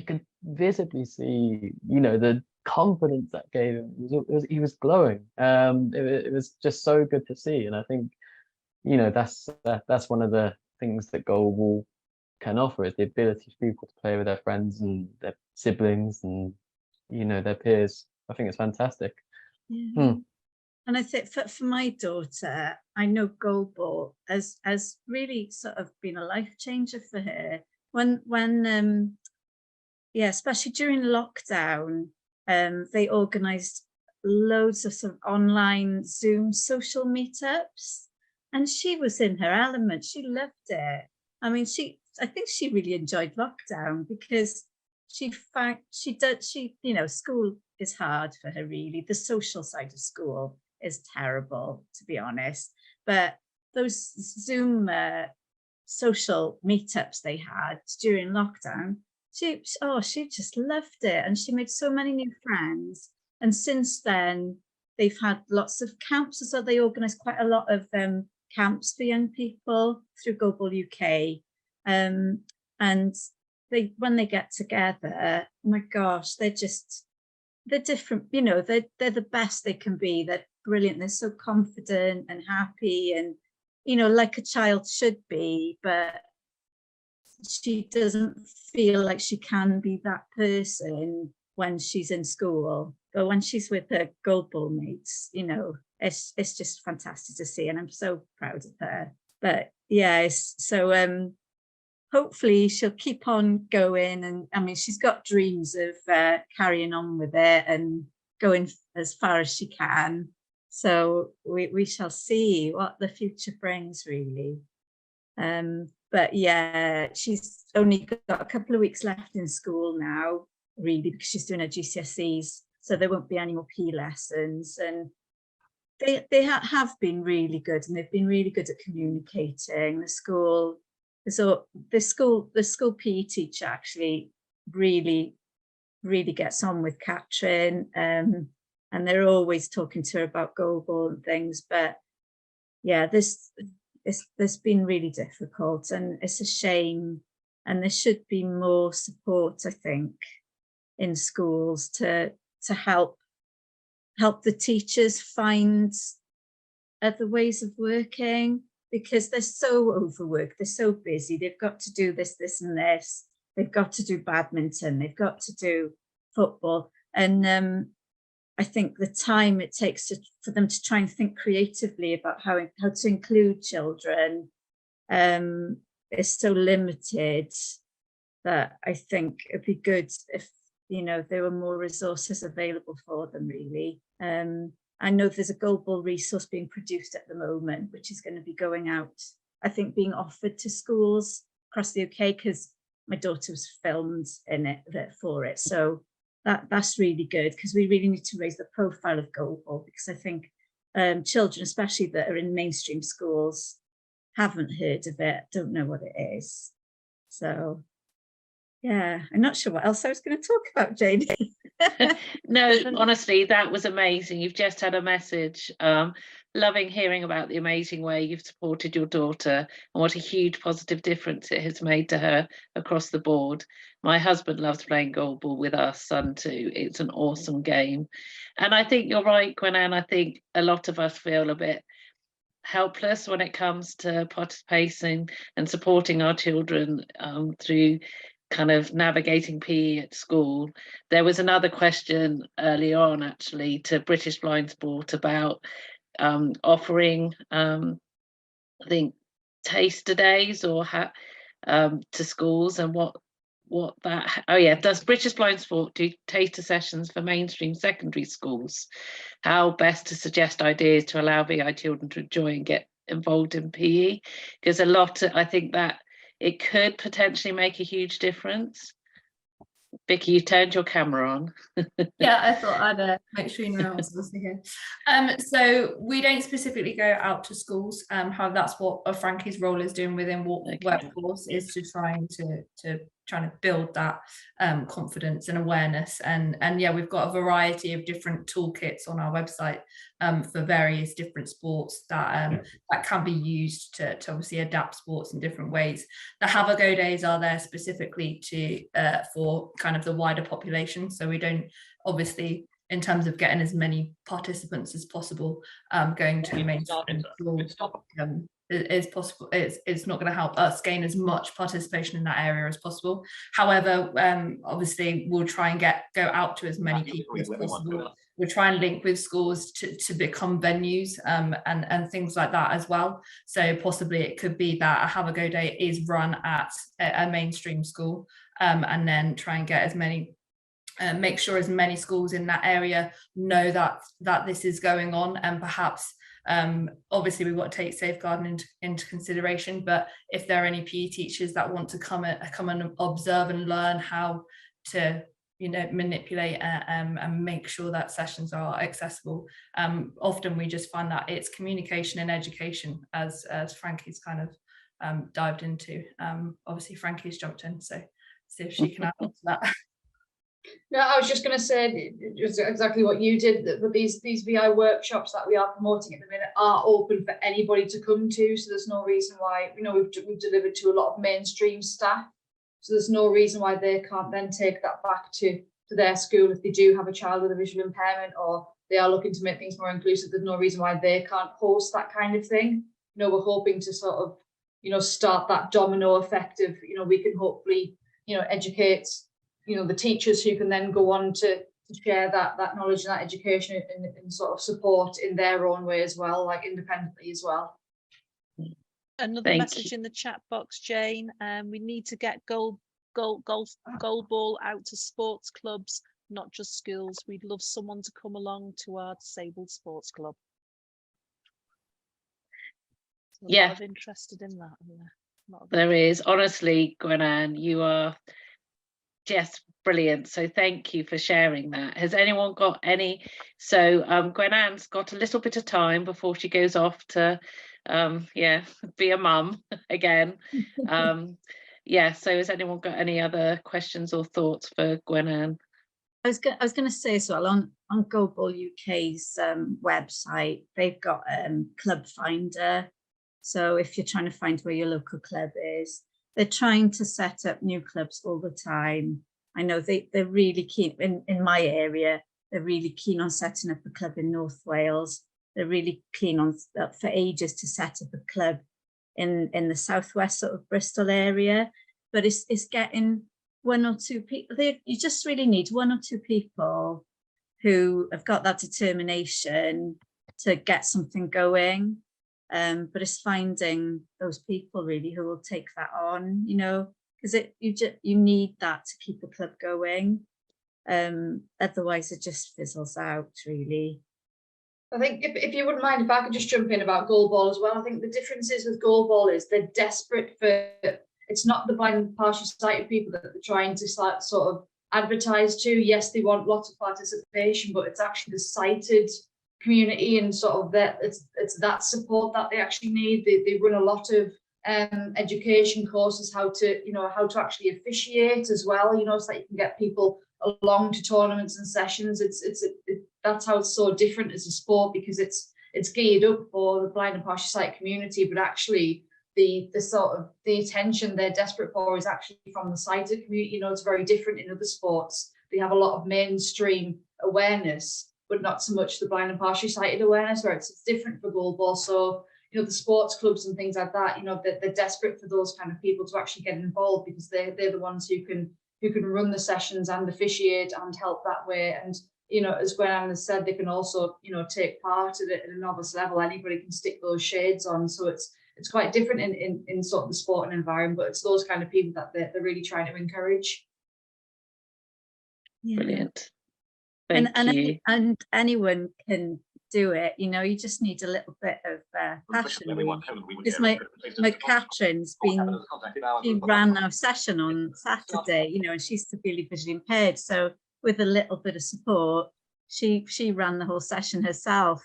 could visibly see the confidence that gave him. He was glowing. It was just so good to see, and I think that's one of the things that goalball can offer, is the ability for people to play with their friends and their siblings and their peers. I think it's fantastic. Yeah. And I think for my daughter, I know goalball has really sort of been a life changer for her. When especially during lockdown, they organised loads of sort of online Zoom social meetups, and she was in her element. She loved it. I mean, I think she really enjoyed lockdown because school is hard for her, really. The social side of school is terrible, to be honest. But those Zoom social meetups they had during lockdown, she just loved it, and she made so many new friends. And since then, they've had lots of camps, so they organised quite a lot of camps for young people through Goalball UK, and when they get together, oh my gosh, they're different. They're the best they can be. They're brilliant. They're so confident and happy, and like a child should be, but she doesn't feel like she can be that person when she's in school. But when she's with her goalball mates, it's just fantastic to see, and I'm so proud of her. But yeah, so hopefully she'll keep on going, and I mean, she's got dreams of carrying on with it and going as far as she can. So we shall see what the future brings, really. But yeah, she's only got a couple of weeks left in school now, really, because she's doing her GCSEs, so there won't be any more PE lessons. And they have been really good, and they've been really good at communicating. The school PE teacher actually really gets on with Katrin, and they're always talking to her about goalball and things. But yeah, this been really difficult, and it's a shame, and there should be more support, I think, in schools to help the teachers find other ways of working, because they're so overworked, they're so busy. They've got to do this and this. They've got to do badminton. They've got to do football. And I think the time it takes for them to try and think creatively about how to include children is so limited that I think it'd be good if there were more resources available for them, really. I know there's a goalball resource being produced at the moment, which is going to be going out, I think, being offered to schools across the UK, because my daughter was filmed in it for it. So that's really good, because we really need to raise the profile of goalball, because I think children, especially that are in mainstream schools, haven't heard of it, don't know what it is. So yeah, I'm not sure what else I was going to talk about, Jane. No, honestly, that was amazing. You've just had a message. Loving hearing about the amazing way you've supported your daughter and what a huge positive difference it has made to her across the board. My husband loves playing goalball with our son too. It's an awesome game. And I think you're right, Gwen-Anne. I think a lot of us feel a bit helpless when it comes to participating and supporting our children through kind of navigating PE at school. There was another question early on, actually, to British Blind Sport about offering, I think, taster days or to schools, and what that. Oh yeah, does British Blind Sport do taster sessions for mainstream secondary schools? How best to suggest ideas to allow VI children to enjoy and get involved in PE? Because I think that it could potentially make a huge difference. Vicky, you turned your camera on. Yeah, I thought I'd make sure you know I was listening here. So we don't specifically go out to schools. However, that's what Frankie's role is doing within workforce, is to trying to build that confidence and awareness. And yeah, we've got a variety of different toolkits on our website for various different sports that can be used to obviously adapt sports in different ways. The Have a Go days are there specifically for kind of the wider population. So we don't, obviously, in terms of getting as many participants as possible, going to mainstream school is possible. It's not going to help us gain as much participation in that area as possible. However, obviously, we'll try and go out to as many people as possible. We'll try and link with schools to become venues and things like that as well. So possibly it could be that a Have a Go day is run at a mainstream school, and then try and get as many, make sure as many schools in that area know that this is going on. And perhaps obviously we've got to take safeguarding into consideration, but if there are any PE teachers that want to come and observe and learn how to manipulate and make sure that sessions are accessible, often we just find that it's communication and education, as Frankie's kind of dived into. Obviously Frankie's jumped in, so see if she can add on to that. No, I was just going to say just exactly what you did, but these VI workshops that we are promoting at the minute are open for anybody to come to, so there's no reason why, we've delivered to a lot of mainstream staff, so there's no reason why they can't then take that back to their school if they do have a child with a visual impairment, or they are looking to make things more inclusive. There's no reason why they can't host that kind of thing. We're hoping to sort of start that domino effect of we can hopefully educate the teachers who can then go on to share that knowledge and that education and sort of support in their own way as well, like independently as well. Another message in the chat box, Jane. We need to get goal ball out to sports clubs, not just schools. We'd love someone to come along to our disabled sports club. So a lot of interested in that. There is, honestly, Gwenan, you are just brilliant, so thank you for sharing that. Has anyone got any? So Gwenan's got a little bit of time before she goes off to be a mum again. So has anyone got any other questions or thoughts for Gwenan? I was going to say as well, on Goalball UK's website, they've got Club Finder. So if you're trying to find where your local club is, they're trying to set up new clubs all the time. I know they're really keen in my area. They're really keen on setting up a club in North Wales. They're really keen on for ages to set up a club in the southwest sort of Bristol area. But it's getting one or two people. You just really need one or two people who have got that determination to get something going. But it's finding those people really who will take that on, because you need that to keep a club going. Otherwise it just fizzles out really. I think if you wouldn't mind, if I could just jump in about goalball as well. I think the difference is with goalball is they're desperate for, it's not the blind and partially sighted people that they're trying to sort of advertise to. Yes, they want lots of participation, but it's actually the sighted community and sort of that it's that support that they actually need. They run a lot of education courses, how to actually officiate as well, so that you can get people along to tournaments and sessions. That's how it's so different as a sport, because it's geared up for the blind and partially sighted community, but actually the sort of the attention they're desperate for is actually from the sighted community. It's very different in other sports. They have a lot of mainstream awareness, but not so much the blind and partially sighted awareness, where it's different for goalball. So, the sports clubs and things like that, they're desperate for those kind of people to actually get involved, because they're the ones who can run the sessions and officiate and help that way. And, as Gwen has said, they can also, take part at a novice level. Anybody can stick those shades on. So it's quite different in sort of the sporting environment, but it's those kind of people that they're really trying to encourage. Yeah. Brilliant. And anyone can do it. You know, you just need a little bit of passion. Because my Catherine's been, she ran our session on Saturday, you know, and she's severely visually impaired. So with a little bit of support, she ran the whole session herself,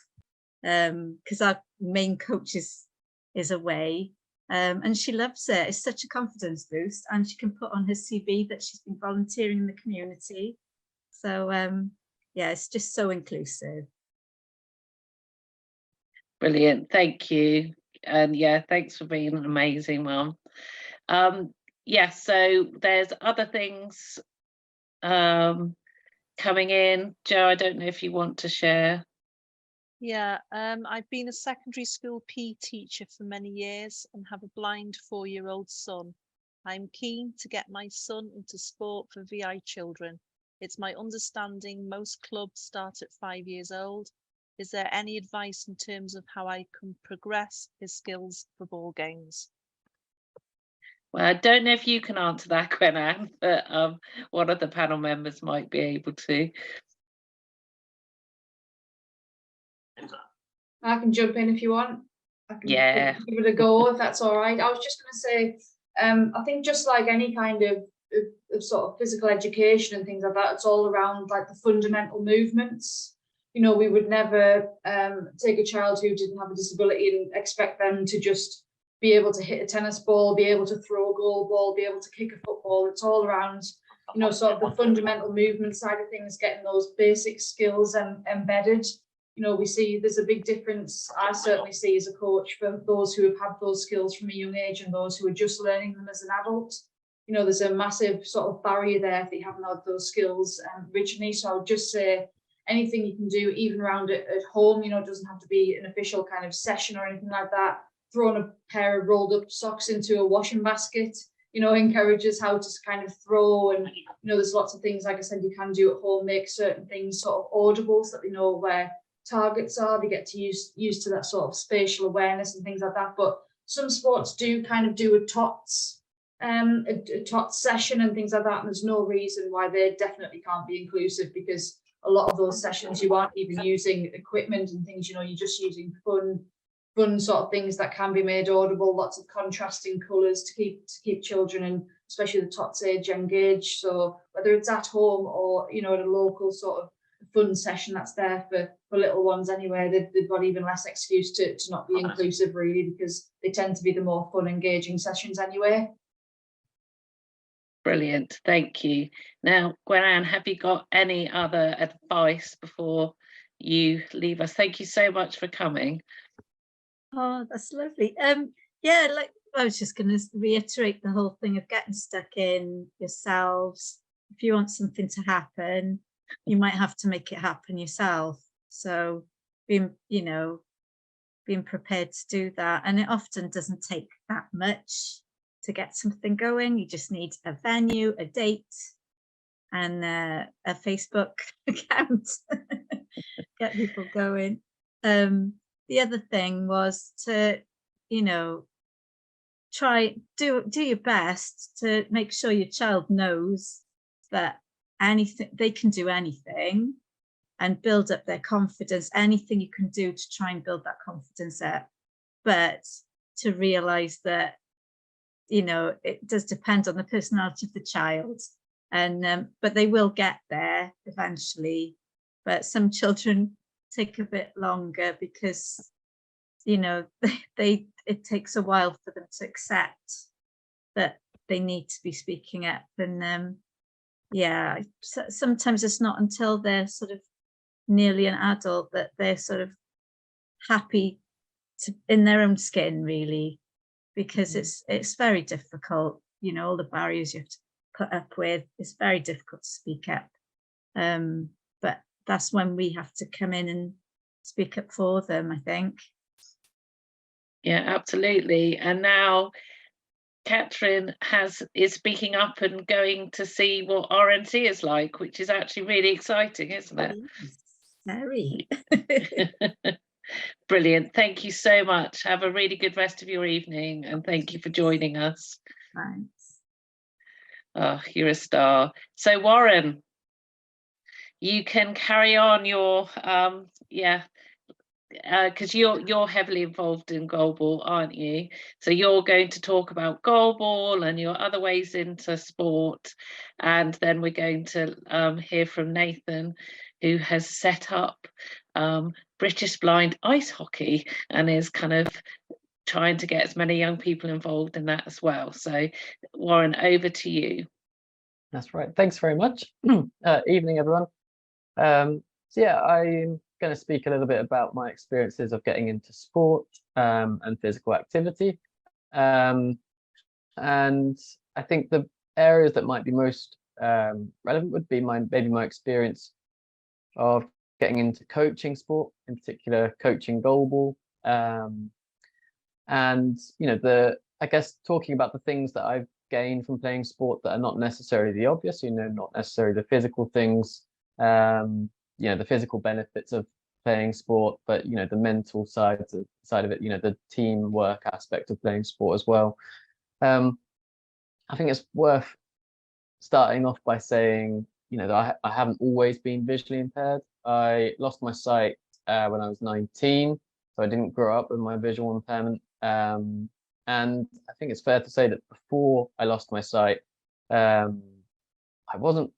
because our main coach is away, and she loves it. It's such a confidence boost, and she can put on her CV that she's been volunteering in the community. So yeah, it's just so inclusive. Brilliant, thank you. And yeah, thanks for being an amazing mum. Yeah, so there's other things coming in. Jo, I don't know if you want to share. Yeah, I've been a secondary school PE teacher for many years and have a blind 4-year-old son. I'm keen to get my son into sport for VI children. It's my understanding most clubs start at 5 years old. Is there any advice in terms of how I can progress his skills for ball games? Well, I don't know if you can answer that, Gwen-Anne, but one of the panel members might be able to. I can jump in if you want. I can give it a go if that's all right. I was just going to say, I think just like any kind of sort of physical education and things like that, it's all around like the fundamental movements. You know, we would never take a child who didn't have a disability and expect them to just be able to hit a tennis ball, be able to throw a goal ball, be able to kick a football. It's all around, you know, sort of the fundamental movement side of things, getting those basic skills embedded. You know, we see there's a big difference, I certainly see as a coach, for those who have had those skills from a young age and those who are just learning them as an adult. You know, there's a massive sort of barrier there if you haven't had those skills originally. So I would just say anything you can do, even around it at home, you know, it doesn't have to be an official kind of session or anything like that. Throwing a pair of rolled up socks into a washing basket, you know, encourages how to kind of throw. And, you know, there's lots of things, like I said, you can do at home, make certain things sort of audible so that they know where targets are. They get to used to that sort of spatial awareness and things like that. But some sports do kind of do a TOTS session and things like that. And there's no reason why they definitely can't be inclusive, because a lot of those sessions you aren't even using equipment and things, you know, you're just using fun sort of things that can be made audible, lots of contrasting colours to keep children, and especially the TOTS age, engaged. So whether it's at home or, you know, at a local sort of fun session that's there for little ones anyway, they've got even less excuse to not be inclusive, really, because they tend to be the more fun, engaging sessions anyway. Brilliant, thank you. Now, Gwen-Anne, have you got any other advice before you leave us? Thank you so much for coming. Oh, that's lovely. Yeah, like I was just going to reiterate the whole thing of getting stuck in yourselves. If you want something to happen, you might have to make it happen yourself. So being prepared to do that, and it often doesn't take that much to get something going. You just need a venue, a date, and a Facebook account. Get people going. The other thing was to, you know, do your best to make sure your child knows that they can do anything, and build up their confidence. Anything you can do to try and build that confidence up, but to realize that, you know, it does depend on the personality of the child, and but they will get there eventually. But some children take a bit longer because, you know, it takes a while for them to accept that they need to be speaking up. And yeah, sometimes it's not until they're sort of nearly an adult that they're sort of happy in their own skin, really, because it's very difficult, you know, all the barriers you have to put up with. It's very difficult to speak up, but that's when we have to come in and speak up for them, I think. Yeah, absolutely. And now Catherine is speaking up and going to see what RNC is like, which is actually really exciting, isn't it? Very. Brilliant. Thank you so much. Have a really good rest of your evening, and thank you for joining us. Thanks. Oh, you're a star. So Warren, you can carry on your because you're heavily involved in goalball, aren't you? So you're going to talk about goalball and your other ways into sport, and then we're going to hear from Nathan, who has set up British Blind ice hockey and is kind of trying to get as many young people involved in that as well. So Warren, over to you. That's right. Thanks very much. Evening, everyone. So yeah, I'm going to speak a little bit about my experiences of getting into sport and physical activity. And I think the areas that might be most relevant would be maybe my experience of getting into coaching sport, in particular coaching goalball. And I guess talking about the things that I've gained from playing sport that are not necessarily the obvious, not necessarily the physical things, the physical benefits of playing sport, but the mental side of it, the teamwork aspect of playing sport as well. I think it's worth starting off by saying, that I haven't always been visually impaired. I lost my sight when I was 19, so I didn't grow up with my visual impairment. And I think it's fair to say that before I lost my sight, I wasn't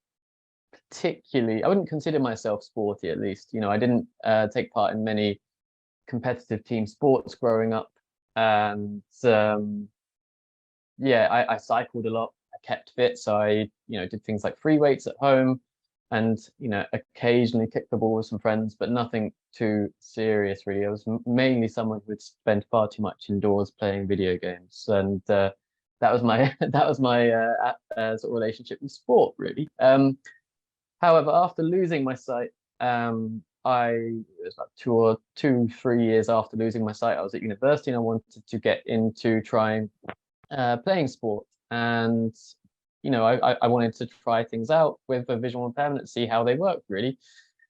I wouldn't consider myself sporty, at least. I didn't take part in many competitive team sports growing up. And I cycled a lot. I kept fit, so I did things like free weights at home, and occasionally kicked the ball with some friends, but nothing too serious really. I was mainly someone who would spend far too much indoors playing video games, and that was my sort of relationship with sport really. However, after losing my sight, it was about 3 years after losing my sight, I was at university and I wanted to get into trying playing sport. And I wanted to try things out with a visual impairment and see how they work really.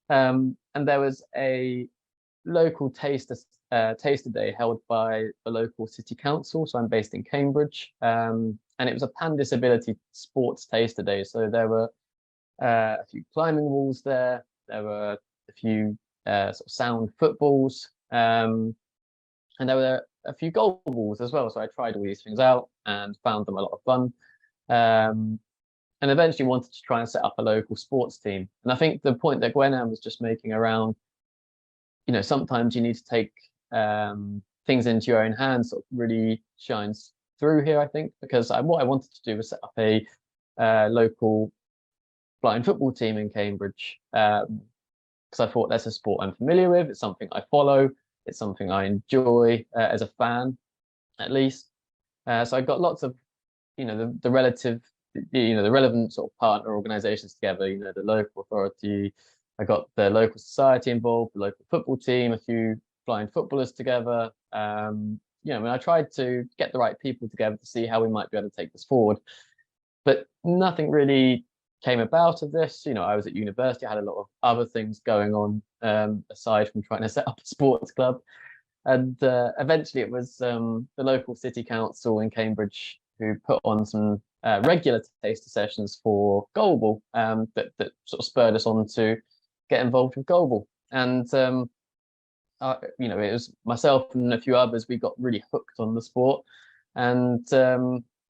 And there was a local taster day held by the local city council. So I'm based in Cambridge, and it was a pan disability sports taster day. So there were a few climbing walls there. There were a few sort of sound footballs, and there were a few goal balls as well. So I tried all these things out and found them a lot of fun. And eventually wanted to try and set up a local sports team. And I think the point that Gwen was just making around, sometimes you need to take things into your own hands sort of really shines through here, I think, because what I wanted to do was set up a local blind football team in Cambridge, because I thought that's a sport I'm familiar with. It's something I follow. It's something I enjoy as a fan, at least. So I got lots of, the relevant sort of partner organisations together. The local authority. I got the local society involved, the local football team, a few blind footballers together. I tried to get the right people together to see how we might be able to take this forward, but nothing really came about of this. I was at university, I had a lot of other things going on aside from trying to set up a sports club. And eventually it was the local city council in Cambridge who put on some regular taster sessions for goalball that sort of spurred us on to get involved with goalball. And it was myself and a few others, we got really hooked on the sport. And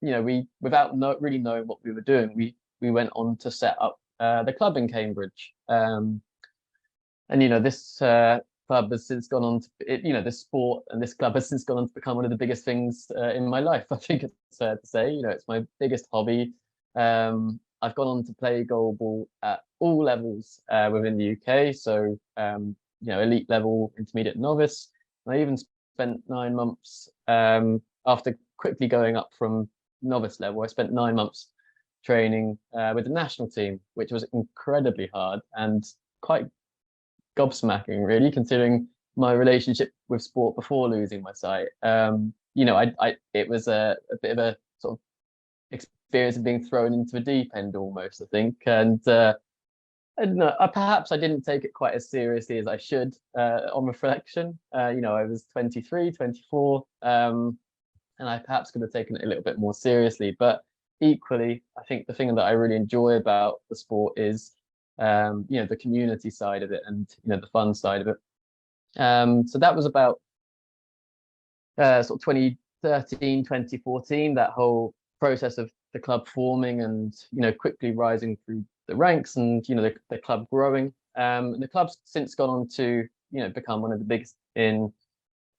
we, without really knowing what we were doing, we went on to set up the club in Cambridge. And this club has since gone on to, this sport and this club has since gone on to become one of the biggest things in my life. I think it's fair to say, it's my biggest hobby. I've gone on to play goalball at all levels within the UK. So, elite level, intermediate, novice. And I even spent 9 months after quickly going up from novice level. I spent 9 months training with the national team, which was incredibly hard and quite gobsmacking, really, considering my relationship with sport before losing my sight. It was a bit of a sort of experience of being thrown into the deep end almost, I think. And I don't know, perhaps I didn't take it quite as seriously as I should on reflection. I was 23, 24, and I perhaps could have taken it a little bit more seriously. But equally, I think the thing that I really enjoy about the sport is the community side of it and the fun side of it. So that was about sort of 2013, 2014, that whole process of the club forming and, quickly rising through the ranks and, the club growing. And the club's since gone on to, become one of the biggest in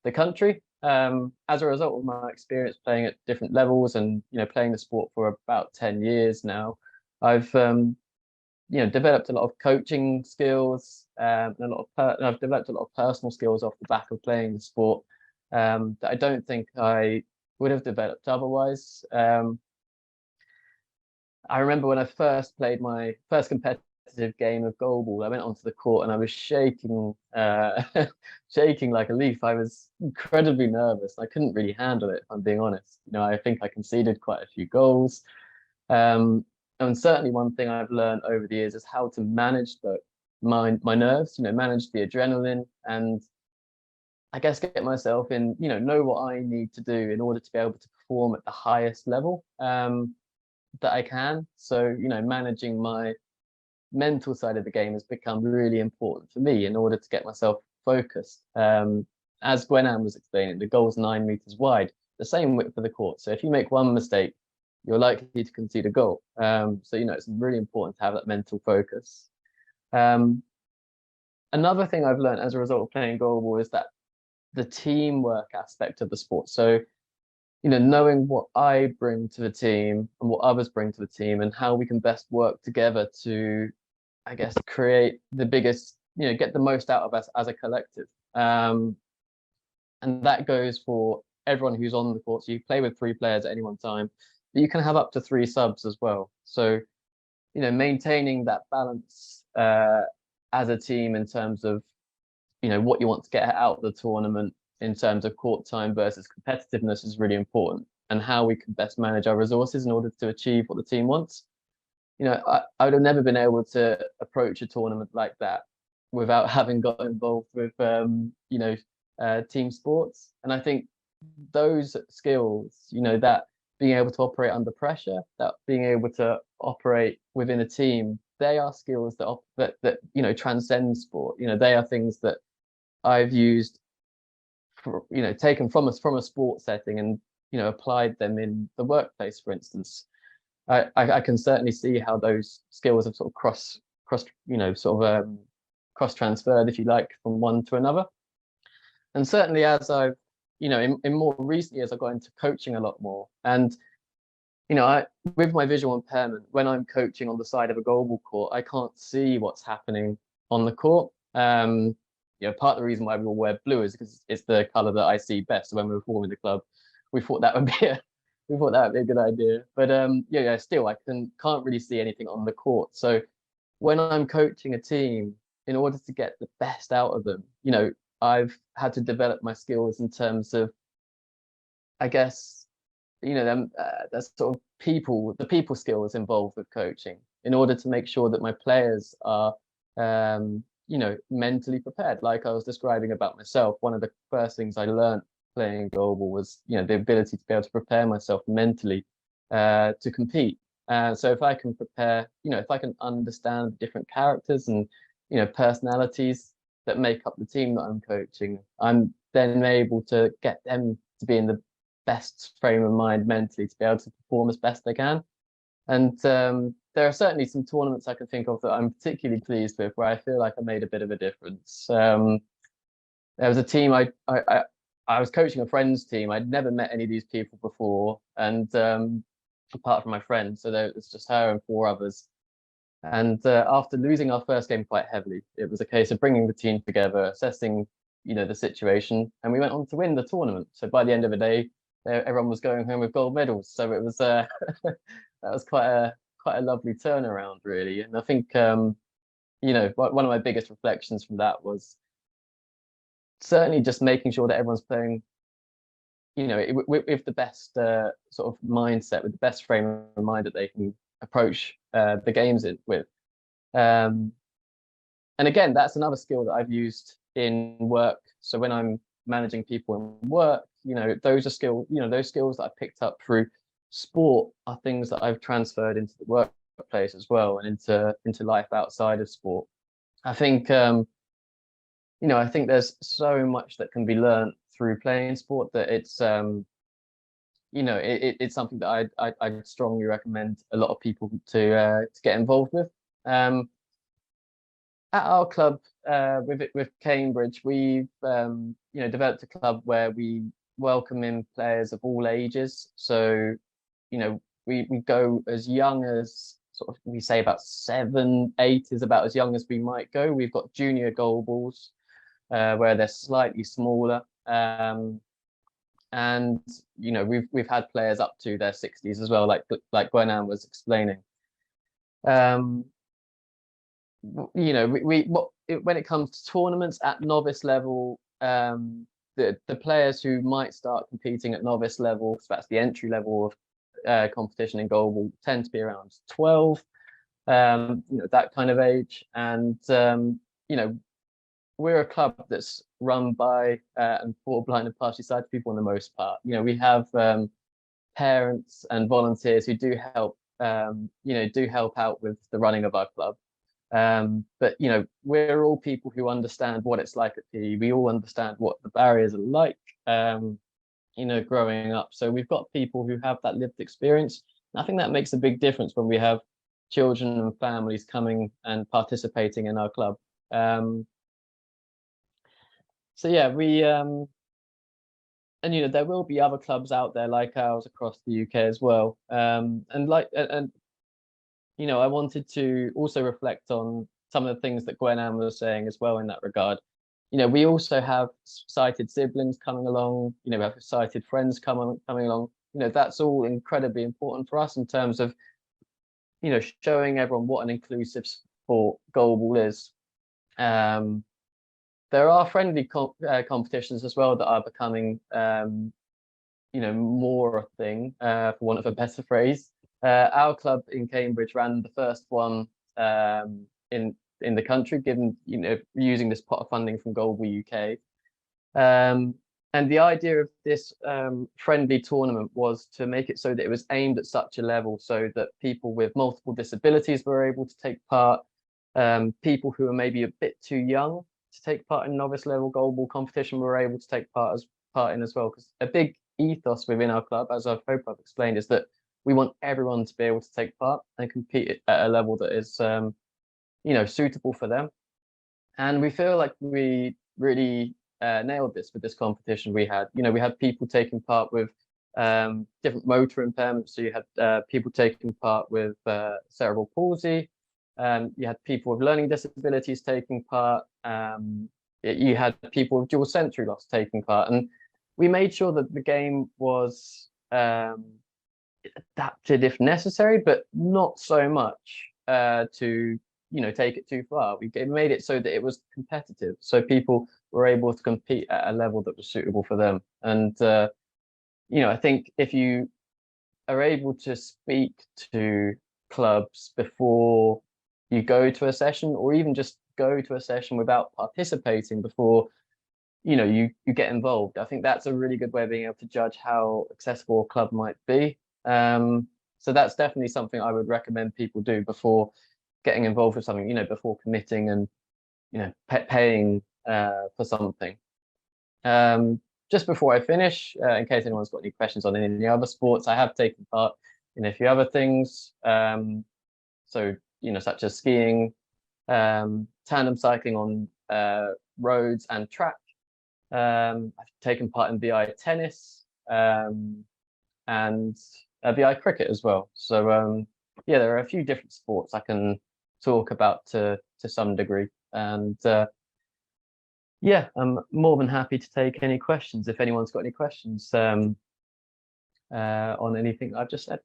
the country. As a result of my experience playing at different levels and, playing the sport for about 10 years now, I've, developed a lot of coaching skills, and I've developed a lot of personal skills off the back of playing the sport, that I don't think I would have developed otherwise. I remember when I first played my first competitive game of goalball, I went onto the court and I was shaking, shaking like a leaf. I was incredibly nervous. I couldn't really handle it, if I'm being honest. I think I conceded quite a few goals. And certainly one thing I've learned over the years is how to manage my nerves, manage the adrenaline, and I guess get myself in, know what I need to do in order to be able to perform at the highest level that I can. So, managing my mental side of the game has become really important for me in order to get myself focused. As Gwenanne was explaining, the goal's 9 meters wide, the same width for the court. So if you make one mistake, you're likely to concede a goal. So, it's really important to have that mental focus. Another thing I've learned as a result of playing goalball is that the teamwork aspect of the sport. So, knowing what I bring to the team and what others bring to the team and how we can best work together to, I guess, create the biggest, get the most out of us as a collective. And that goes for everyone who's on the court. So you play with 3 players at any one time, but you can have up to 3 subs as well. So, maintaining that balance as a team in terms of, what you want to get out of the tournament in terms of court time versus competitiveness is really important, and how we can best manage our resources in order to achieve what the team wants. I would have never been able to approach a tournament like that without having got involved with, team sports. And I think those skills, that being able to operate under pressure, that being able to operate within a team, they are skills that transcend sport. They are things that I've used, taken from a sports setting and, applied them in the workplace, for instance. I can certainly see how those skills have sort of cross transferred, if you like, from one to another. And certainly as I've, in more recent years, I've got into coaching a lot more. And, with my visual impairment, when I'm coaching on the side of a goalball court, I can't see what's happening on the court. Part of the reason why we all wear blue is because it's the color that I see best. So when we were forming the club, we thought that would be a good idea. But still, I can't really see anything on the court. So when I'm coaching a team, in order to get the best out of them, I've had to develop my skills in terms of, I guess, that's sort of the people skills involved with coaching, in order to make sure that my players are, mentally prepared. Like I was describing about myself, one of the first things I learned playing goalball was, the ability to be able to prepare myself mentally to compete. So if I can prepare, if I can understand different characters and, personalities that make up the team that I'm coaching, I'm then able to get them to be in the best frame of mind mentally to be able to perform as best they can. And there are certainly some tournaments I can think of that I'm particularly pleased with, where I feel like I made a bit of a difference. There was a team I was coaching, a friend's team. I'd never met any of these people before, and apart from my friend, so there was just her and 4 others. And after losing our first game quite heavily, it was a case of bringing the team together, assessing, the situation, and we went on to win the tournament. So by the end of the day, everyone was going home with gold medals. So it was that was quite a lovely turnaround, really. And I think one of my biggest reflections from that was certainly just making sure that everyone's playing, with the best sort of mindset, with the best frame of mind that they can approach the games with. And again, that's another skill that I've used in work. So when I'm managing people in work, those are those skills that I picked up through sport are things that I've transferred into the workplace as well, and into life outside of sport. I think you know, I think there's so much that can be learned through playing sport that it's you know, it's something that I'd strongly recommend a lot of people to get involved with. At our club, with Cambridge, we've you know, developed a club where we welcome in players of all ages. So, you know, we go as young as sort of, we say about 7, 8 is about as young as we might go. We've got junior goal balls, where they're slightly smaller. And you know, we've had players up to their 60s as well, like Gwenan was explaining. You know, when it comes to tournaments at novice level, the players who might start competing at novice level, so that's the entry level of competition in goal, will tend to be around 12, you know, that kind of age. And you know, we're a club that's run by and for blind and partially sighted people on the most part. You know, we have parents and volunteers who do help, you know, do help out with the running of our club. But you know, we're all people who understand what it's like at PE. We all understand what the barriers are like, you know, growing up. So we've got people who have that lived experience. And I think that makes a big difference when we have children and families coming and participating in our club. So yeah, and you know, there will be other clubs out there like ours across the UK as well. And you know, I wanted to also reflect on some of the things that Gwenan was saying as well in that regard. You know, we also have sighted siblings coming along. You know, we have sighted friends coming along. You know, that's all incredibly important for us in terms of, you know, showing everyone what an inclusive sport goalball is. There are friendly competitions as well that are becoming, you know, more a thing, for want of a better phrase. Our club in Cambridge ran the first one in the country, given, you know, using this pot of funding from Goalball UK. And the idea of this friendly tournament was to make it so that it was aimed at such a level so that people with multiple disabilities were able to take part, people who are maybe a bit too young to take part in novice level goalball competition were able to take part in as well. Because a big ethos within our club, as I hope I've explained, is that we want everyone to be able to take part and compete at a level that is, you know, suitable for them. And we feel like we really nailed this with this competition we had. You know, we had people taking part with different motor impairments. So you had people taking part with cerebral palsy. You had people with learning disabilities taking part. You had people with dual sensory loss taking part. And we made sure that the game was adapted if necessary, but not so much to, you know, take it too far. We made it so that it was competitive, so people were able to compete at a level that was suitable for them. And you know, I think if you are able to speak to clubs before you go to a session, or even just go to a session without participating before, you know, you get involved, I think that's a really good way of being able to judge how accessible a club might be. So that's definitely something I would recommend people do before getting involved with something, you know, before committing and, you know, paying for something. Just before I finish, in case anyone's got any questions on any of the other sports, I have taken part in a few other things. So, you know, such as skiing, tandem cycling on roads and track. I've taken part in VI tennis and VI cricket as well. So yeah, there are a few different sports I can talk about to some degree. And yeah, I'm more than happy to take any questions if anyone's got any questions on anything I've just said.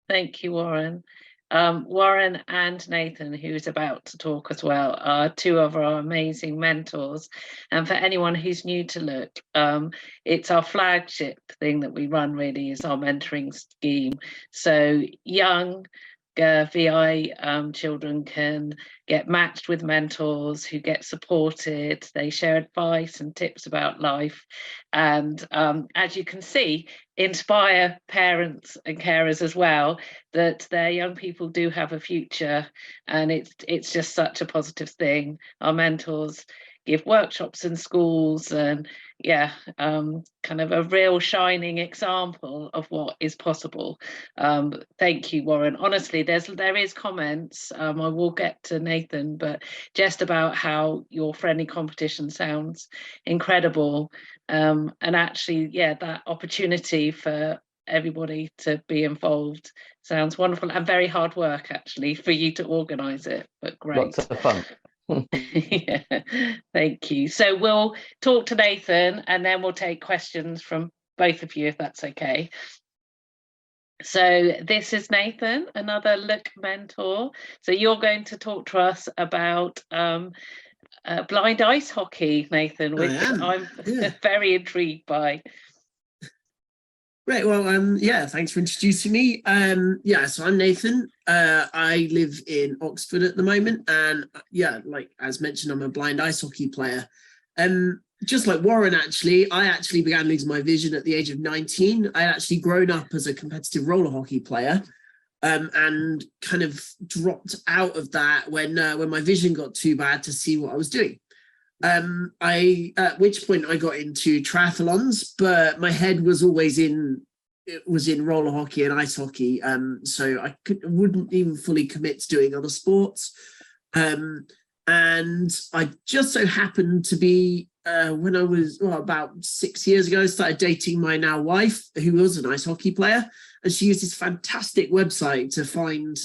Thank you, Warren. Warren and Nathan, who's about to talk as well, are two of our amazing mentors. And for anyone who's new to Look, it's our flagship thing that we run, really, is our mentoring scheme. So young VI children can get matched with mentors who get supported. They share advice and tips about life, and as you can see, inspire parents and carers as well, that their young people do have a future. And it's just such a positive thing. Our mentors give workshops in schools, and yeah, kind of a real shining example of what is possible. Thank you, Warren. Honestly, there is comments. I will get to Nathan, but just about how your friendly competition sounds incredible, and actually, yeah, that opportunity for everybody to be involved sounds wonderful, and very hard work actually for you to organise it, but great. Lots of fun. Yeah, thank you. So we'll talk to Nathan and then we'll take questions from both of you if that's okay. So this is Nathan, another Look mentor. So you're going to talk to us about blind ice hockey, Nathan, which I'm very intrigued by. Right, well, yeah, thanks for introducing me. Yeah, so I'm Nathan. I live in Oxford at the moment, and yeah, like as mentioned, I'm a blind ice hockey player. Just like Warren, actually, I actually began losing my vision at the age of 19. I had actually grown up as a competitive roller hockey player, and kind of dropped out of that when my vision got too bad to see what I was doing. At which point I got into triathlons, but my head was always in roller hockey and ice hockey, so I wouldn't even fully commit to doing other sports. And I just so happened to be when I was about 6 years ago, I started dating my now wife, who was an ice hockey player, and she used this fantastic website to find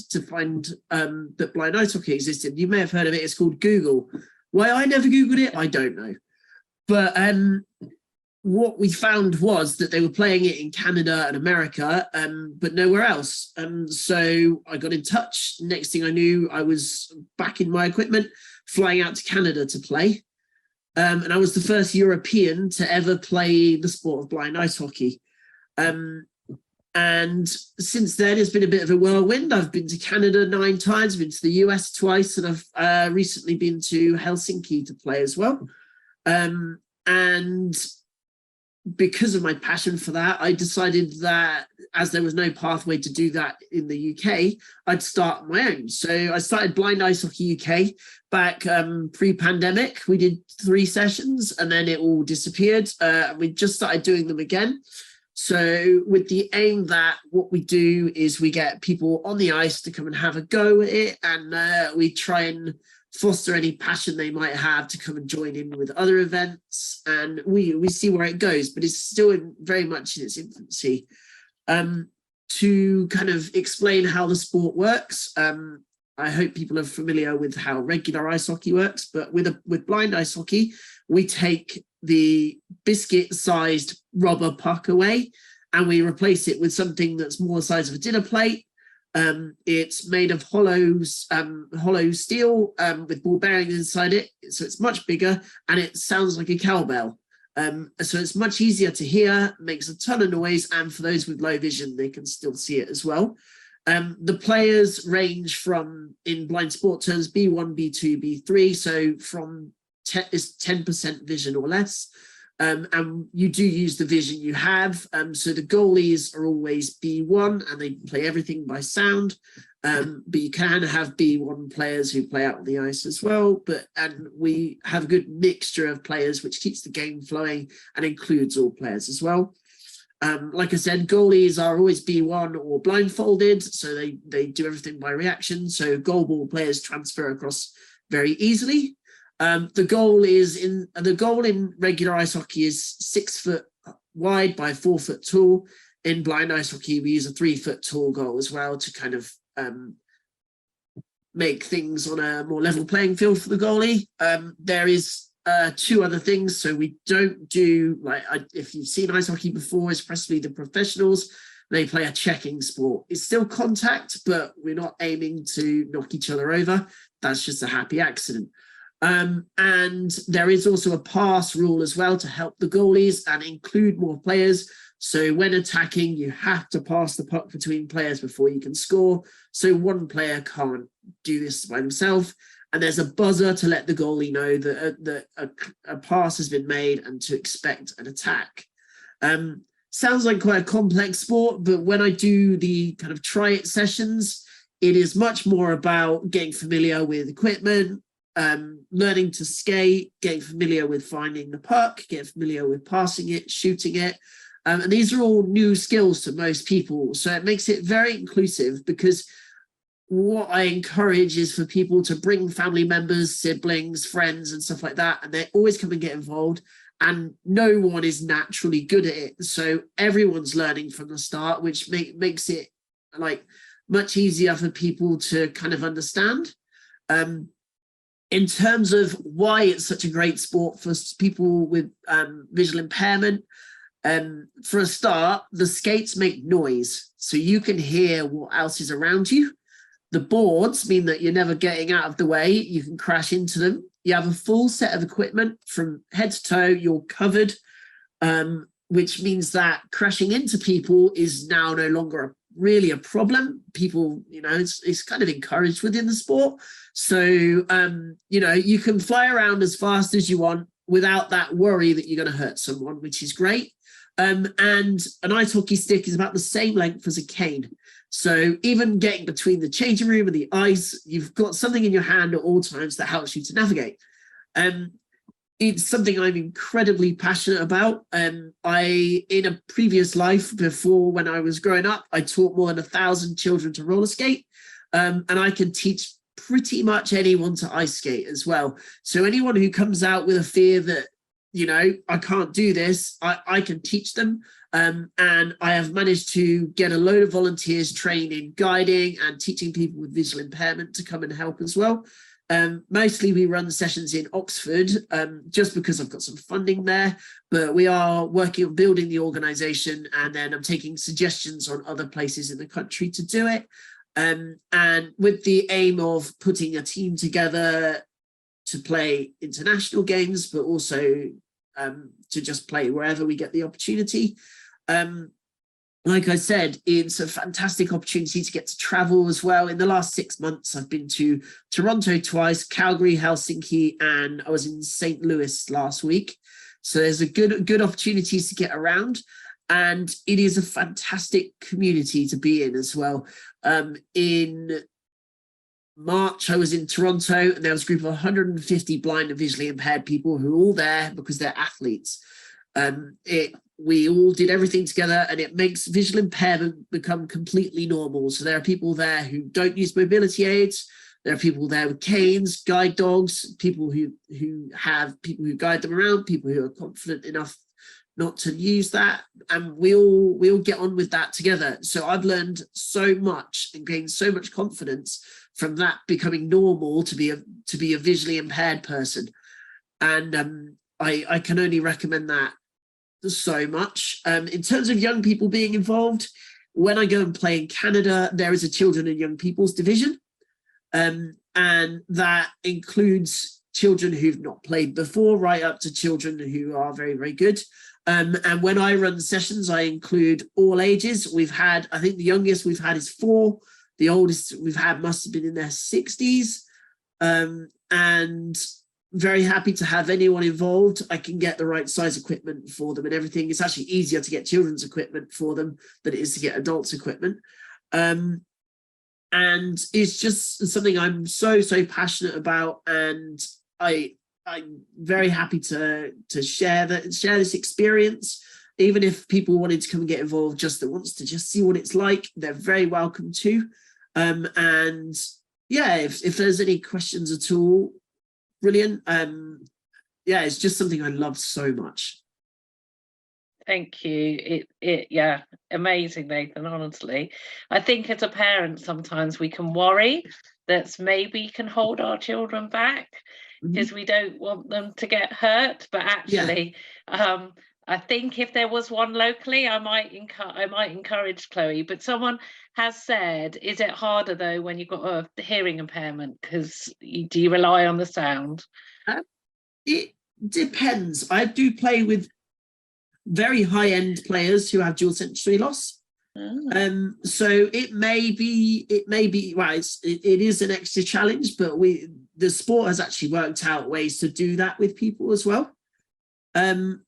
that blind ice hockey existed. You may have heard of it. It's called Google. Why I never Googled it, I don't know. But what we found was that they were playing it in Canada and America, but nowhere else. So I got in touch. Next thing I knew, I was back in my equipment, flying out to Canada to play. And I was the first European to ever play the sport of blind ice hockey. And since then, it's been a bit of a whirlwind. I've been to Canada 9 times, been to the US twice, and I've recently been to Helsinki to play as well. And because of my passion for that, I decided that as there was no pathway to do that in the UK, I'd start my own. So I started Blind Ice Hockey UK back pre-pandemic. We did 3 sessions and then it all disappeared. We just started doing them again. So with the aim that what we do is we get people on the ice to come and have a go at it, and we try and foster any passion they might have to come and join in with other events, and we see where it goes, but it's still very much in its infancy. To kind of explain how the sport works, I hope people are familiar with how regular ice hockey works, but with blind ice hockey, we take the biscuit-sized rubber puck away and we replace it with something that's more the size of a dinner plate. It's made of hollow steel with ball bearings inside it, so it's much bigger and it sounds like a cowbell. So it's much easier to hear, makes a ton of noise, and for those with low vision, they can still see it as well. The players range from, in blind sport terms, B1, B2, B3, so from 10% vision or less. And you do use the vision you have. So the goalies are always B1 and they play everything by sound. But you can have B1 players who play out on the ice as well. And we have a good mixture of players, which keeps the game flowing and includes all players as well. Like I said, goalies are always B1 or blindfolded, so they do everything by reaction. So goalball players transfer across very easily. The goal in regular ice hockey is 6 foot wide by 4 foot tall. In blind ice hockey, we use a 3 foot tall goal as well to kind of make things on a more level playing field for the goalie. There is 2 other things. So we don't do, if you've seen ice hockey before, especially the professionals, they play a checking sport. It's still contact, but we're not aiming to knock each other over. That's just a happy accident. And there is also a pass rule as well to help the goalies and include more players. So when attacking, you have to pass the puck between players before you can score. So one player can't do this by himself. And there's a buzzer to let the goalie know that a pass has been made and to expect an attack. Sounds like quite a complex sport, but when I do the kind of try it sessions, it is much more about getting familiar with equipment, learning to skate, getting familiar with finding the puck, getting familiar with passing it, shooting it. And these are all new skills to most people. So it makes it very inclusive, because what I encourage is for people to bring family members, siblings, friends, and stuff like that. And they always come and get involved. And no one is naturally good at it. So everyone's learning from the start, which makes it like much easier for people to kind of understand. In terms of why it's such a great sport for people with visual impairment, for a start, the skates make noise, so you can hear what else is around you. The boards mean that you're never getting out of the way. You can crash into them. You have a full set of equipment from head to toe. You're covered, which means that crashing into people is now no longer really a problem. People, you know, it's kind of encouraged within the sport. So, you know, you can fly around as fast as you want without that worry that you're going to hurt someone, which is great. And an ice hockey stick is about the same length as a cane. So even getting between the changing room and the ice, you've got something in your hand at all times that helps you to navigate. It's something I'm incredibly passionate about. In a previous life before, when I was growing up, I taught more than 1,000 children to roller skate. And I can teach pretty much anyone to ice skate as well. So anyone who comes out with a fear that, you know, I can't do this, I can teach them. And I have managed to get a load of volunteers trained in guiding and teaching people with visual impairment to come and help as well. Mostly we run sessions in Oxford, just because I've got some funding there, but we are working on building the organisation, and then I'm taking suggestions on other places in the country to do it. And with the aim of putting a team together to play international games, but also to just play wherever we get the opportunity. Like I said, it's a fantastic opportunity to get to travel as well. In the last 6 months, I've been to Toronto twice, Calgary, Helsinki, and I was in St. Louis last week. So there's a good opportunities to get around. And it is a fantastic community to be in as well. In March, I was in Toronto, and there was a group of 150 blind and visually impaired people who were all there because they're athletes. We all did everything together, and it makes visual impairment become completely normal. So there are people there who don't use mobility aids. There are people there with canes, guide dogs, people who guide them around, people who are confident enough not to use that, and we all get on with that together. So I've learned so much and gained so much confidence from that becoming normal to be a visually impaired person, and I can only recommend that so much. In terms of young people being involved, when I go and play in Canada, there is a children and young people's division, and that includes children who've not played before, right up to children who are very, very good. And when I run sessions, I include all ages. I think the youngest we've had is 4. The oldest we've had must have been in their 60s. And very happy to have anyone involved. I can get the right size equipment for them and everything. It's actually easier to get children's equipment for them than it is to get adults equipment. And it's just something I'm so passionate about, and I'm very happy to share this experience. Even if people wanted to come and get involved just that wants to just see what it's like, they're very welcome to. And yeah, if there's any questions at all, brilliant. Yeah, it's just something I love so much. Thank you. Yeah, amazing, Nathan, honestly. I think as a parent, sometimes we can worry that maybe can hold our children back because we don't want them to get hurt. But actually, I think if there was one locally, I might encourage Chloe. But someone has said, is it harder though when you've got a hearing impairment? Because do you rely on the sound? It depends. I do play with very high-end players who have dual sensory loss. So it may be well, it is an extra challenge, but the sport has actually worked out ways to do that with people as well. And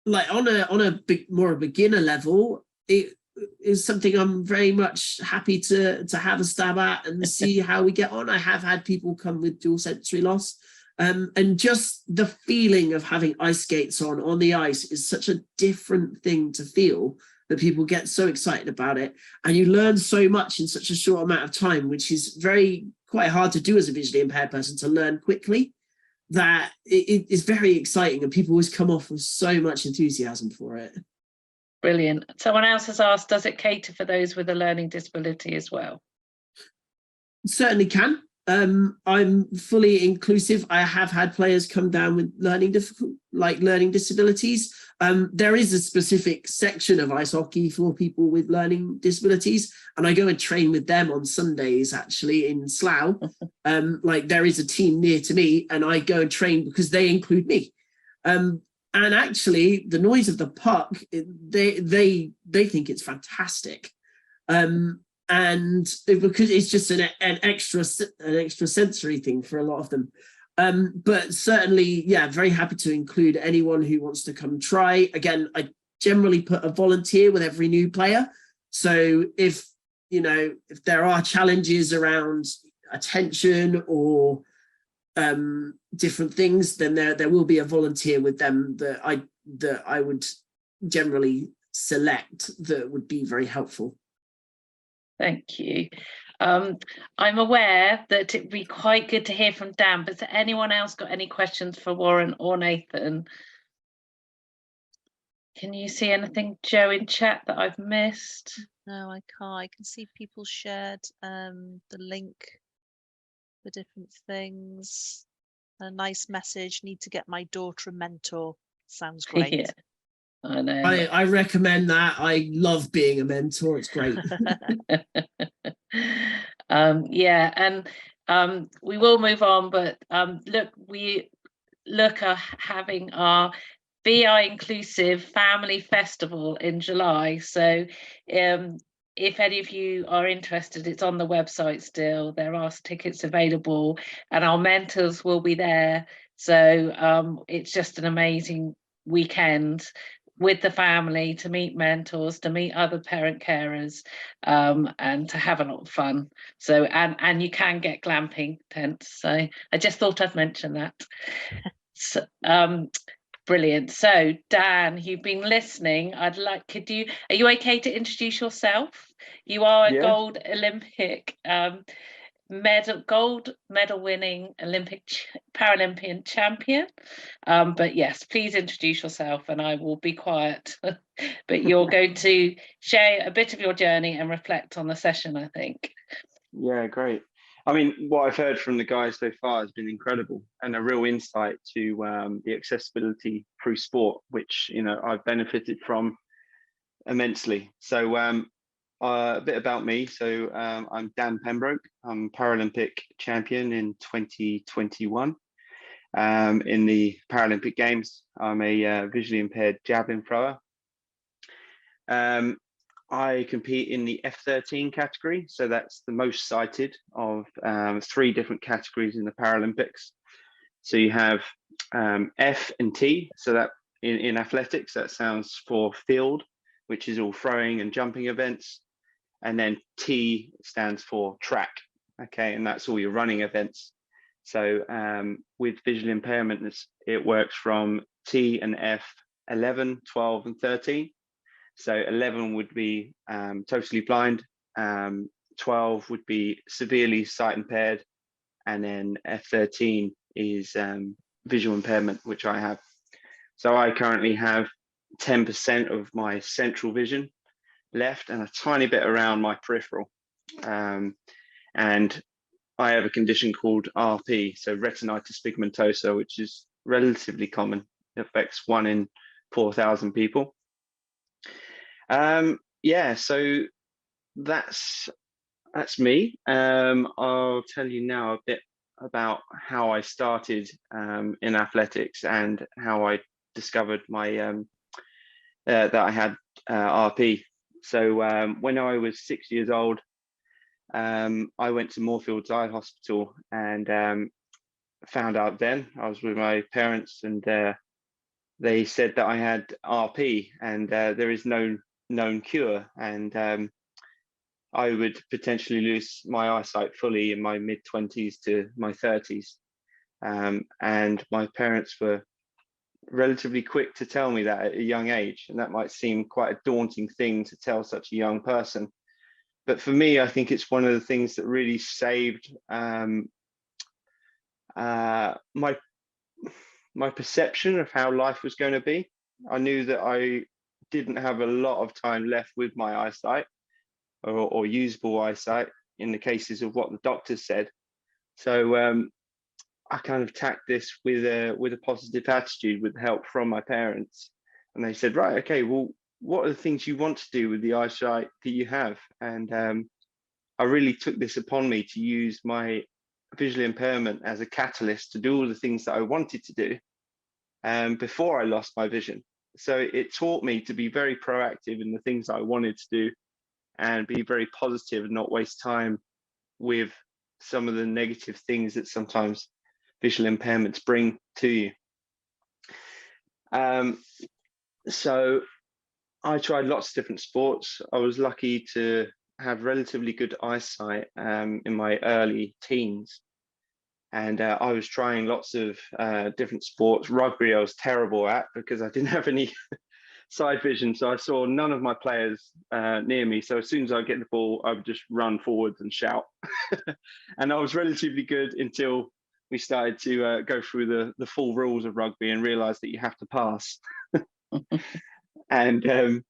like on a more beginner level, is something I'm very much happy to have a stab at and see how we get on. I have had people come with dual sensory loss. And just the feeling of having ice skates on the ice is such a different thing to feel, that people get so excited about it. And you learn so much in such a short amount of time, which is quite hard to do as a visually impaired person, to learn quickly, that it is very exciting, and people always come off with so much enthusiasm for it. Brilliant. Someone else has asked, does it cater for those with a learning disability as well? It certainly can. I'm fully inclusive. I have had players come down with learning disabilities. There is a specific section of ice hockey for people with learning disabilities, and I go and train with them on Sundays, actually, in Slough. Like, there is a team near to me, and I go and train because they include me. And actually, the noise of the puck, they think it's fantastic. And because it's just an extra sensory thing for a lot of them. But certainly, yeah, very happy to include anyone who wants to come try. Again, I generally put a volunteer with every new player. So if there are challenges around attention or different things, then there will be a volunteer with them that I would generally select, that would be very helpful. Thank you. I'm aware that it'd be quite good to hear from Dan, but has anyone else got any questions for Warren or Nathan? Can you see anything, Joe, in chat that I've missed? No, I can't. I can see people shared the link for different things. A nice message, need to get my daughter a mentor. Sounds great. Yeah, I know. I recommend that. I love being a mentor. It's great. Yeah, and we will move on, but we are having our BI Inclusive Family Festival in July. So if any of you are interested, it's on the website still. There are tickets available, and our mentors will be there. So it's just an amazing weekend with the family, to meet mentors, to meet other parent carers, and to have a lot of fun. So and you can get glamping tents. So I just thought I'd mention that. So, brilliant. So Dan, you've been listening. Are you okay to introduce yourself? You are a gold Olympic gold medal winning Paralympian champion. But yes, please introduce yourself, and I will be quiet. But you're going to share a bit of your journey and reflect on the session, I think. Yeah, great. I mean, what I've heard from the guys so far has been incredible, and a real insight to the accessibility through sport, which I've benefited from immensely. So a bit about me. So I'm Dan Pembroke. I'm Paralympic champion in 2021 in the Paralympic Games. I'm a visually impaired javelin thrower. I compete in the F13 category, so that's the most cited of 3 different categories in the Paralympics. So you have F and T, so that in athletics, that stands for field, which is all throwing and jumping events. And then T stands for track, okay, and that's all your running events. So with visual impairment, it works from T and F 11, 12, and 13. So 11 would be totally blind, 12 would be severely sight impaired, and then F13 is visual impairment, which I have. So I currently have 10% of my central vision left and a tiny bit around my peripheral. And I have a condition called RP, so retinitis pigmentosa, which is relatively common. It affects 1 in 4,000 people. Yeah, so that's me. I'll tell you now a bit about how I started in athletics and how I discovered my that I had RP. So when I was 6 years old, I went to Moorfields Eye Hospital and found out then. I was with my parents, and they said that I had RP, and there is no known cure, and I would potentially lose my eyesight fully in my mid-20s to my 30s. And my parents were relatively quick to tell me that at a young age, and that might seem quite a daunting thing to tell such a young person. But for me, I think it's one of the things that really saved my perception of how life was going to be. I knew that I didn't have a lot of time left with my eyesight, or usable eyesight in the cases of what the doctors said. So I kind of tacked this with a positive attitude, with help from my parents. And they said, right, okay, well, what are the things you want to do with the eyesight that you have? And I really took this upon me to use my visual impairment as a catalyst to do all the things that I wanted to do before I lost my vision. So it taught me to be very proactive in the things I wanted to do, and be very positive and not waste time with some of the negative things that sometimes visual impairments bring to you. So I tried lots of different sports. I was lucky to have relatively good eyesight in my early teens. And I was trying lots of different sports. Rugby I was terrible at because I didn't have any side vision. So I saw none of my players near me. So as soon as I get the ball, I would just run forwards and shout. And I was relatively good until we started to go through the full rules of rugby and realized that you have to pass. And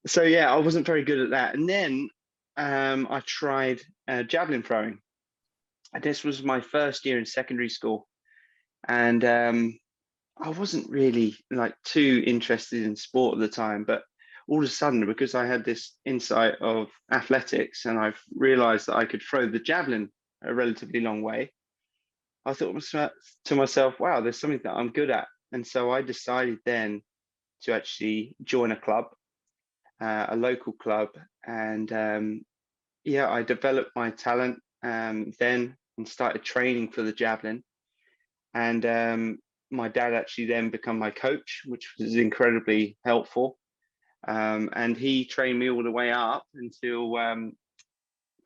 so, yeah, I wasn't very good at that. And then I tried javelin throwing. This was my first year in secondary school. And I wasn't really like too interested in sport at the time, but all of a sudden, because I had this insight of athletics and I've realized that I could throw the javelin a relatively long way, I thought to myself, wow, there's something that I'm good at. And so I decided then to actually join a club, a local club. And yeah, I developed my talent then and started training for the javelin. And my dad actually then became my coach, which was incredibly helpful. And he trained me all the way up until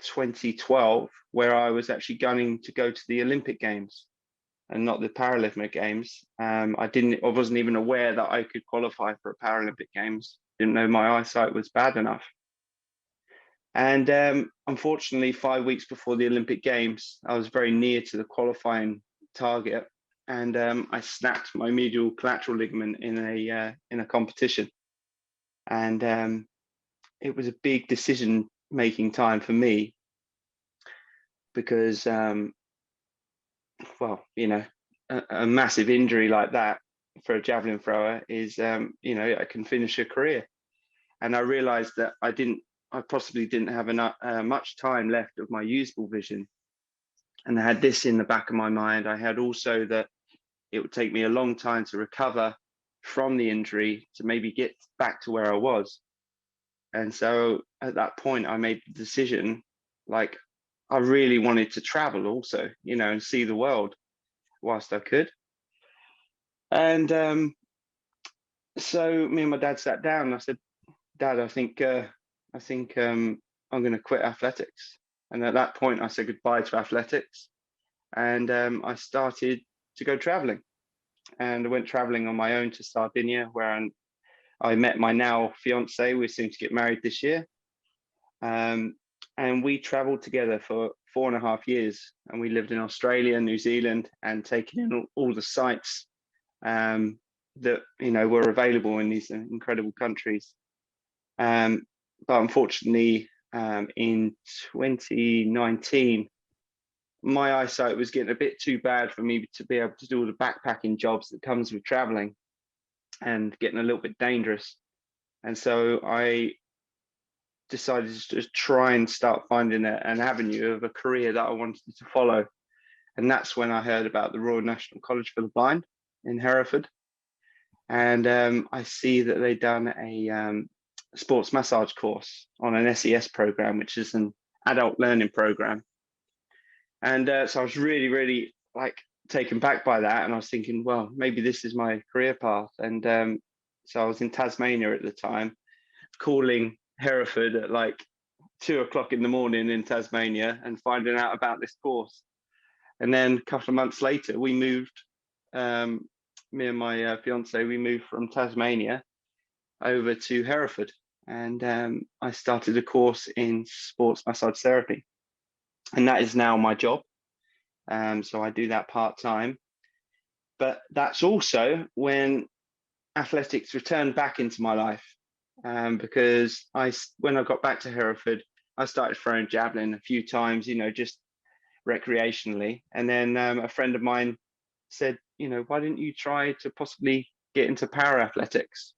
2012, where I was actually gunning to go to the Olympic Games and not the Paralympic Games. I wasn't even aware that I could qualify for a Paralympic Games. Didn't know my eyesight was bad enough. And unfortunately, 5 weeks before the Olympic Games, I was very near to the qualifying target, and I snapped my medial collateral ligament in a competition. And it was a big decision-making time for me because, well, you know, a massive injury like that for a javelin thrower is, you know, I can finish a career. And I realized that I possibly didn't have enough much time left of my usable vision. And I had this in the back of my mind. I had also that it would take me a long time to recover from the injury to maybe get back to where I was. And so at that point, I made the decision, like, I really wanted to travel also, you know, and see the world whilst I could. And so me and my dad sat down and I said, Dad, I think I'm going to quit athletics. And at that point, I said goodbye to athletics. And I started to go traveling. And I went traveling on my own to Sardinia, where I met my now fiance. We're soon to get married this year. And we traveled together for 4.5 years. And we lived in Australia, New Zealand, and taken in all the sites that, you know, were available in these incredible countries. But unfortunately, in 2019, my eyesight was getting a bit too bad for me to be able to do all the backpacking jobs that comes with traveling, and getting a little bit dangerous. And so I decided to try and start finding an avenue of a career that I wanted to follow. And that's when I heard about the Royal National College for the Blind in Hereford. And I see that they'd done a sports massage course on an SES program, which is an adult learning program. And so I was really, really like taken back by that. And I was thinking, well, maybe this is my career path. And so I was in Tasmania at the time, calling Hereford at like 2 o'clock in the morning in Tasmania and finding out about this course. And then a couple of months later, we moved, me and my fiance, we moved from Tasmania over to Hereford, and I started a course in sports massage therapy, and that is now my job. So I do that part-time, but that's also when athletics returned back into my life, because when I got back to Hereford, I started throwing javelin a few times, you know, just recreationally. And then a friend of mine said, you know, why didn't you try to possibly get into para athletics?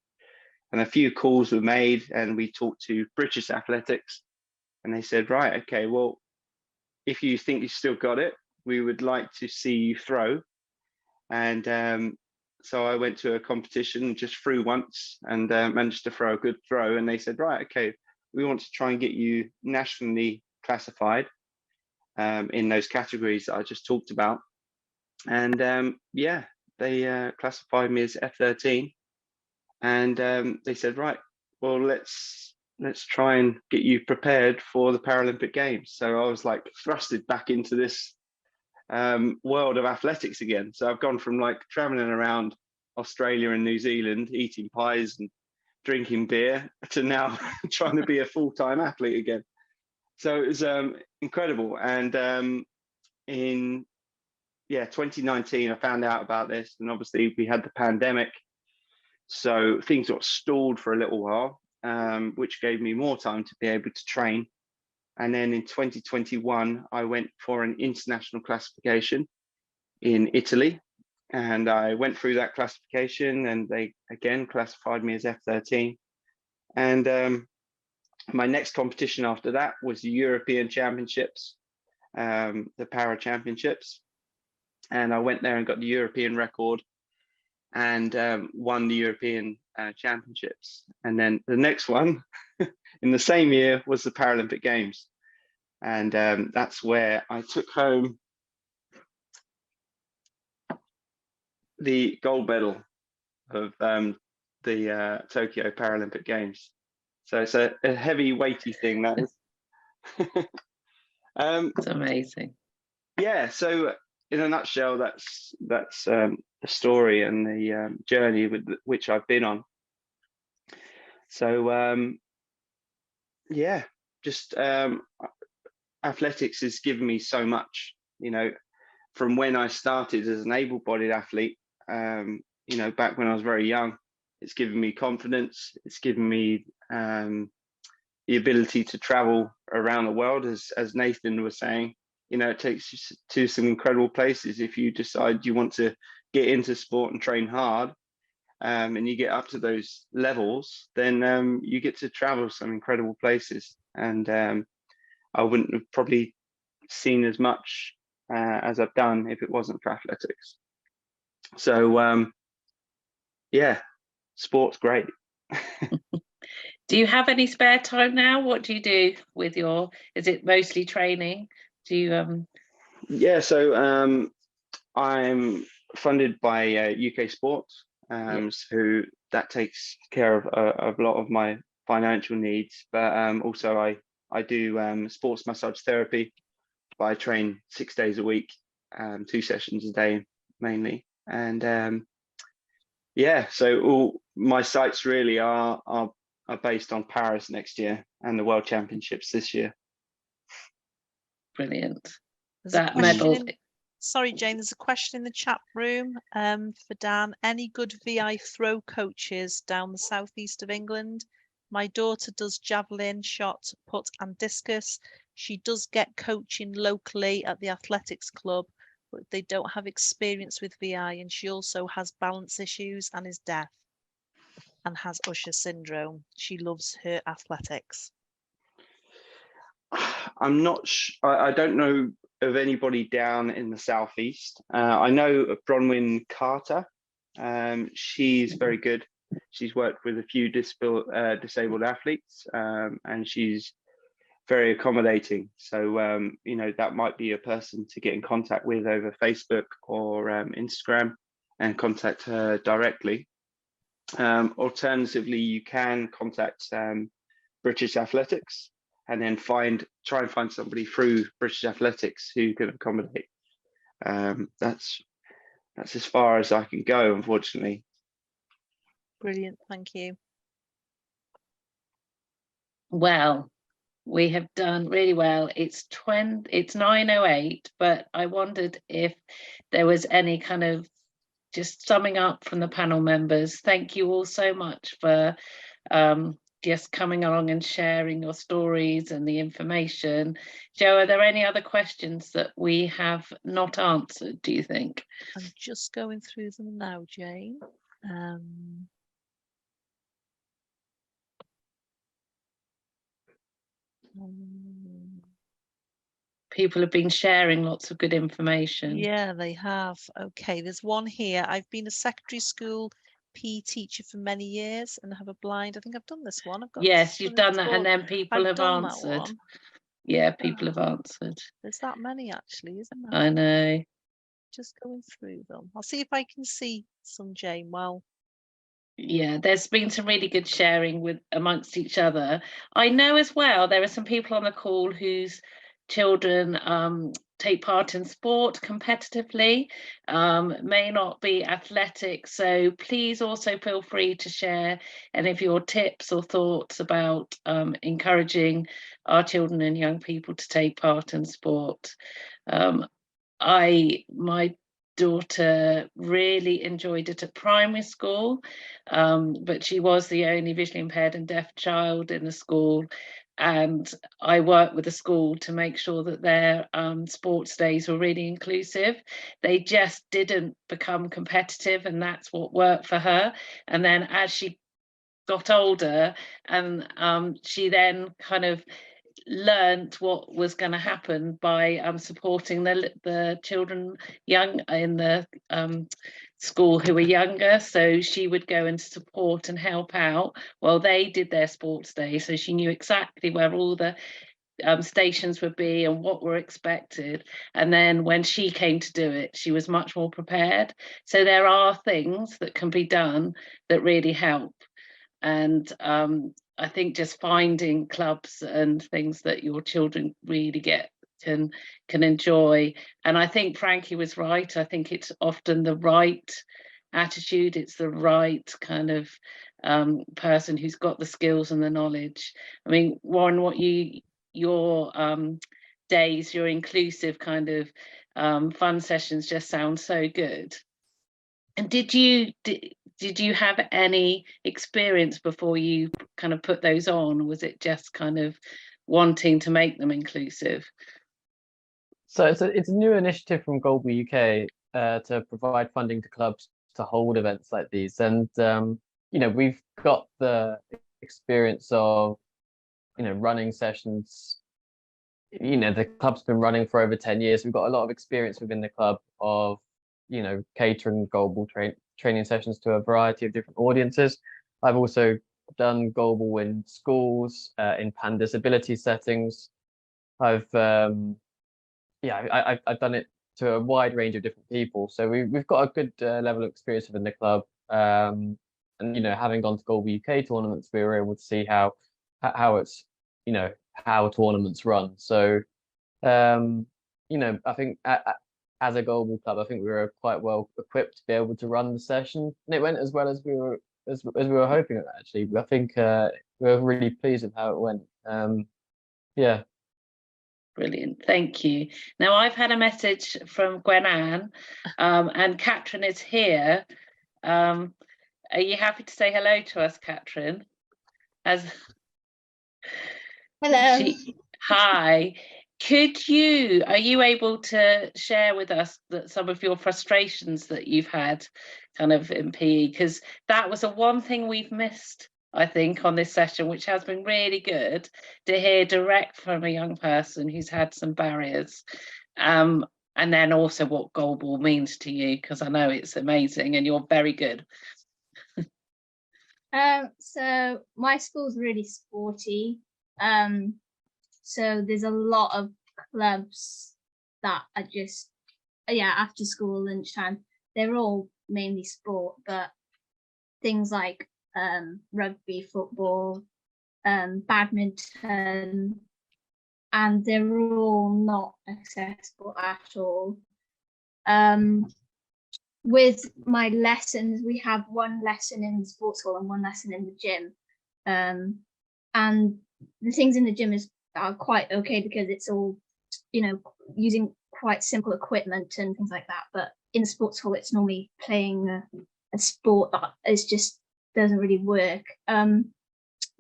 And a few calls were made, and we talked to British Athletics, and they said, right, okay, well, if you think you still got it, we would like to see you throw. And so I went to a competition, just threw once, and managed to throw a good throw. And they said, right, okay, we want to try and get you nationally classified in those categories that I just talked about. And yeah, they classified me as F13, and they said, right, well, let's try and get you prepared for the Paralympic Games. So I was like thrusted back into this world of athletics again. So I've gone from like traveling around Australia and New Zealand, eating pies and drinking beer, to now trying to be a full-time athlete again. So it was incredible. And in 2019, I found out about this, and obviously we had the pandemic, so things got stalled for a little while, which gave me more time to be able to train. And then in 2021, I went for an international classification in Italy, and I went through that classification, and they again classified me as F13. And my next competition after that was the European Championships, the Para Championships. And I went there and got the European record, and won the European Championships. And then the next one in the same year was the Paralympic Games. And that's where I took home the gold medal of the Tokyo Paralympic Games. So it's a heavy, weighty thing, that is. It's amazing. Yeah, so in a nutshell, that's the story and the journey with which I've been on. So yeah, just athletics has given me so much, you know, from when I started as an able-bodied athlete, you know, back when I was very young. It's given me confidence. It's given me the ability to travel around the world, as Nathan was saying. You know, it takes you to some incredible places if you decide you want to get into sport and train hard, and you get up to those levels, then you get to travel some incredible places. And I wouldn't have probably seen as much as I've done if it wasn't for athletics. So yeah, sport's great. Do you have any spare time now? What do you do with your, is it mostly training? Do you Yeah, so I'm funded by UK Sports, so that takes care of a lot of my financial needs. But also I do sports massage therapy. But I train 6 days a week, 2 sessions a day mainly. And yeah, so all my sights really are based on Paris next year and the World Championships this year. brilliant? There's That a question medal. Sorry, Jane, there's a question in the chat room for Dan. Any good VI throw coaches down the southeast of England? My daughter does javelin, shot, put and discus. She does get coaching locally at the athletics club, but they don't have experience with VI, and she also has balance issues and is deaf and has Usher syndrome. She loves her athletics. I'm not I don't know of anybody down in the southeast. I know of Bronwyn Carter. She's very good. She's worked with a few disabled athletes, and she's very accommodating. So you know, that might be a person to get in contact with over Facebook or Instagram and contact her directly. Alternatively, you can contact British Athletics and then try and find somebody through British Athletics who can accommodate. That's as far as I can go, unfortunately. Brilliant, thank you. Well, we have done really well. It's 9:08, but I wondered if there was any kind of just summing up from the panel members. Thank you all so much for just coming along and sharing your stories and the information. Jo, are there any other questions that we have not answered, do you think? I'm just going through them now, Jane. People have been sharing lots of good information. Yeah, they have. Okay, there's one here. I've been a secondary school PE teacher for many years and have a blind. I think I've done this one. I've got Yes, you've done that, and then people I've have done that answered. one. Yeah, people have answered. There's that many actually, isn't there? I know. Just going through them. I'll see if I can see some, Jane. Well, yeah, there's been some really good sharing with amongst each other. I know as well there are some people on the call whose children take part in sport competitively, may not be athletic, so please also feel free to share any of your tips or thoughts about encouraging our children and young people to take part in sport. My daughter really enjoyed it at primary school, but she was the only visually impaired and deaf child in the school, and I worked with the school to make sure that their sports days were really inclusive. They just didn't become competitive, and that's what worked for her. And then as she got older, and she then kind of learned what was going to happen by supporting the children young in the school who were younger. So she would go and support and help out while they did their sports day. So she knew exactly where all the stations would be and what were expected. And then when she came to do it, she was much more prepared. So there are things that can be done that really help. And I think just finding clubs and things that your children really can enjoy. And I think Frankie was right. I think it's often the right attitude. It's the right kind of person who's got the skills and the knowledge. I mean, Warren, your days, your inclusive kind of fun sessions just sound so good. And did you have any experience before you kind of put those on, or was it just kind of wanting to make them inclusive? So it's a new initiative from Global UK to provide funding to clubs to hold events like these, and we've got the experience of running sessions. The club's been running for over 10 years. We've got a lot of experience within the club of catering global training sessions to a variety of different audiences. I've also done global in schools, in pan disability settings. I've done it to a wide range of different people. So we've got a good level of experience within the club. And having gone to global UK tournaments, we were able to see how it's how tournaments run. So I think as a global club, I think we were quite well equipped to be able to run the session, and it went as well as we were hoping. Actually, I think we were really pleased with how it went. Yeah. Brilliant, thank you. Now I've had a message from Gwen-Anne, and Catherine is here. Are you happy to say hello to us, Catherine? Hello. Hi. Are you able to share with us some of your frustrations that you've had kind of in PE? Because that was one thing we've missed, I think, on this session, which has been really good to hear direct from a young person who's had some barriers. And then also what goalball means to you, because I know it's amazing and you're very good. So my school's really sporty. So there's a lot of clubs that are just, after school, lunchtime, they're all mainly sport, but things like rugby, football, badminton, and they're all not accessible at all. With my lessons, we have one lesson in the sports hall and one lesson in the gym. And the things in the gym are quite okay because it's all, using quite simple equipment and things like that. But in the sports hall, it's normally playing a sport that just doesn't really work. And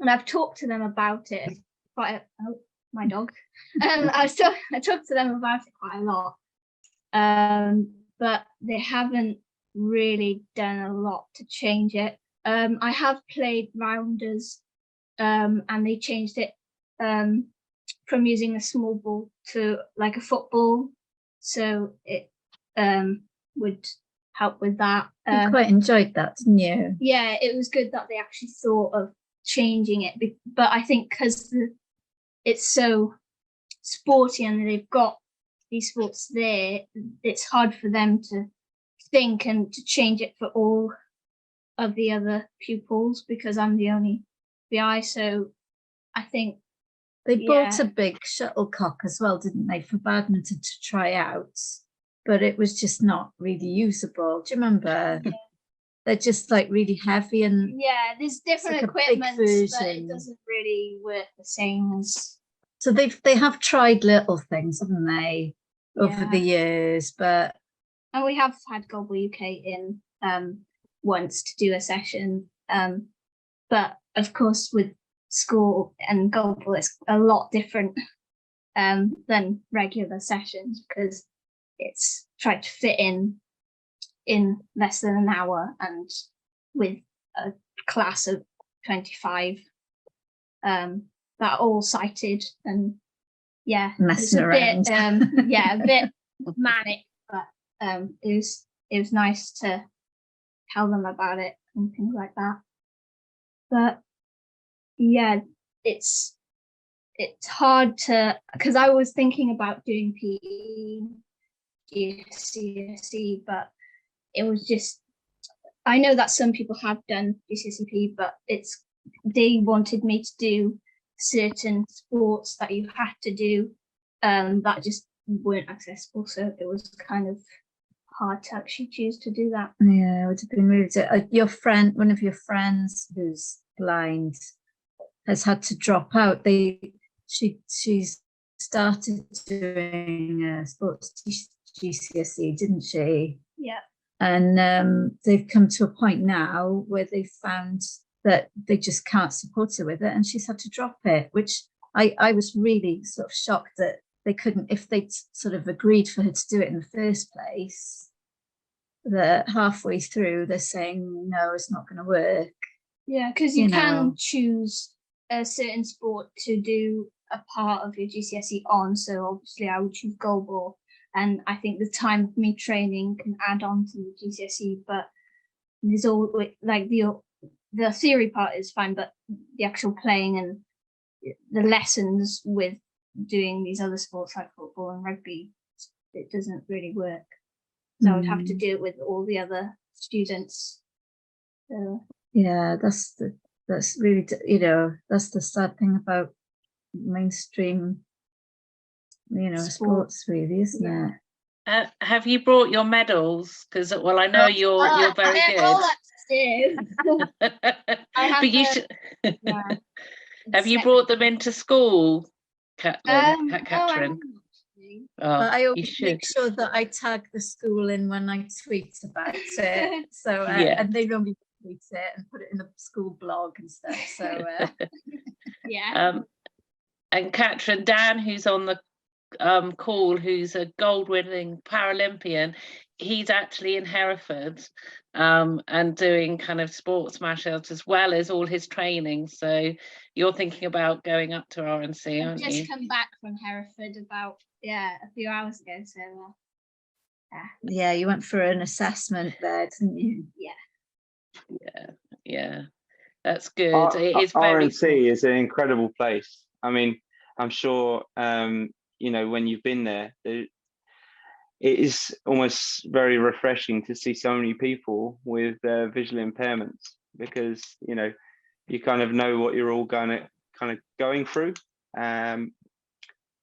I've talked to them about it my dog. I talked to them about it quite a lot. But they haven't really done a lot to change it. I have played rounders, and they changed it from using a small ball to like a football, so it would help with that. You quite enjoyed that, didn't you? Yeah, it was good that they actually thought of changing it, but I think because it's so sporty and they've got these sports there, it's hard for them to think and to change it for all of the other pupils because I'm the only PI. So I think they bought a big shuttlecock as well, didn't they, for badminton to try out, but it was just not really usable. Do you remember? They're just like really heavy, and there's different equipment, but it doesn't really work the same as. So they have tried little things, haven't they, over the years? But and we have had Global UK in once to do a session, but of course with school and Global it's a lot different than regular sessions because it's tried to fit in less than an hour and with a class of 25 that are all sighted and messing around. A bit manic, but it was nice to tell them about it and things like that. But it's hard to, because I was thinking about doing PE GCSE, but it was just, I know that some people have done GCSE PE, but they wanted me to do certain sports that you had to do that just weren't accessible, so it was kind of hard to actually choose to do that. Yeah, it would have been really your friend, one of your friends who's blind, has had to drop out. She's started doing sports GCSE, didn't she? Yeah. And they've come to a point now where they've found that they just can't support her with it, and she's had to drop it, which I was really sort of shocked that they couldn't, if they'd sort of agreed for her to do it in the first place, that halfway through they're saying, no, it's not going to work. Yeah, because you can choose a certain sport to do a part of your GCSE on, so obviously I would choose goalball, and I think the time of me training can add on to the GCSE, but there's all like the theory part is fine, but the actual playing and the lessons with doing these other sports like football and rugby, it doesn't really work. So I would have to do it with all the other students. Yeah, that's really, that's the sad thing about mainstream, sports really, isn't it? Have you brought your medals? Because I know you're very good. All But you should. Have you brought them into school, Catherine? I always you should make sure that I tag the school in when I tweet about it. So and they normally tweet it and put it in the school blog and stuff. So and Catherine, Dan, who's on the call, who's a gold-winning Paralympian, he's actually in Hereford and doing kind of sports marshals as well as all his training. So you're thinking about going up to RNC, aren't you? I've just come back from Hereford about a few hours ago. So yeah, you went for an assessment there, didn't you? Yeah, that's good. RNC is an incredible place. I mean, I'm sure when you've been there, it is almost very refreshing to see so many people with visual impairments. because you kind of know what you're all going through.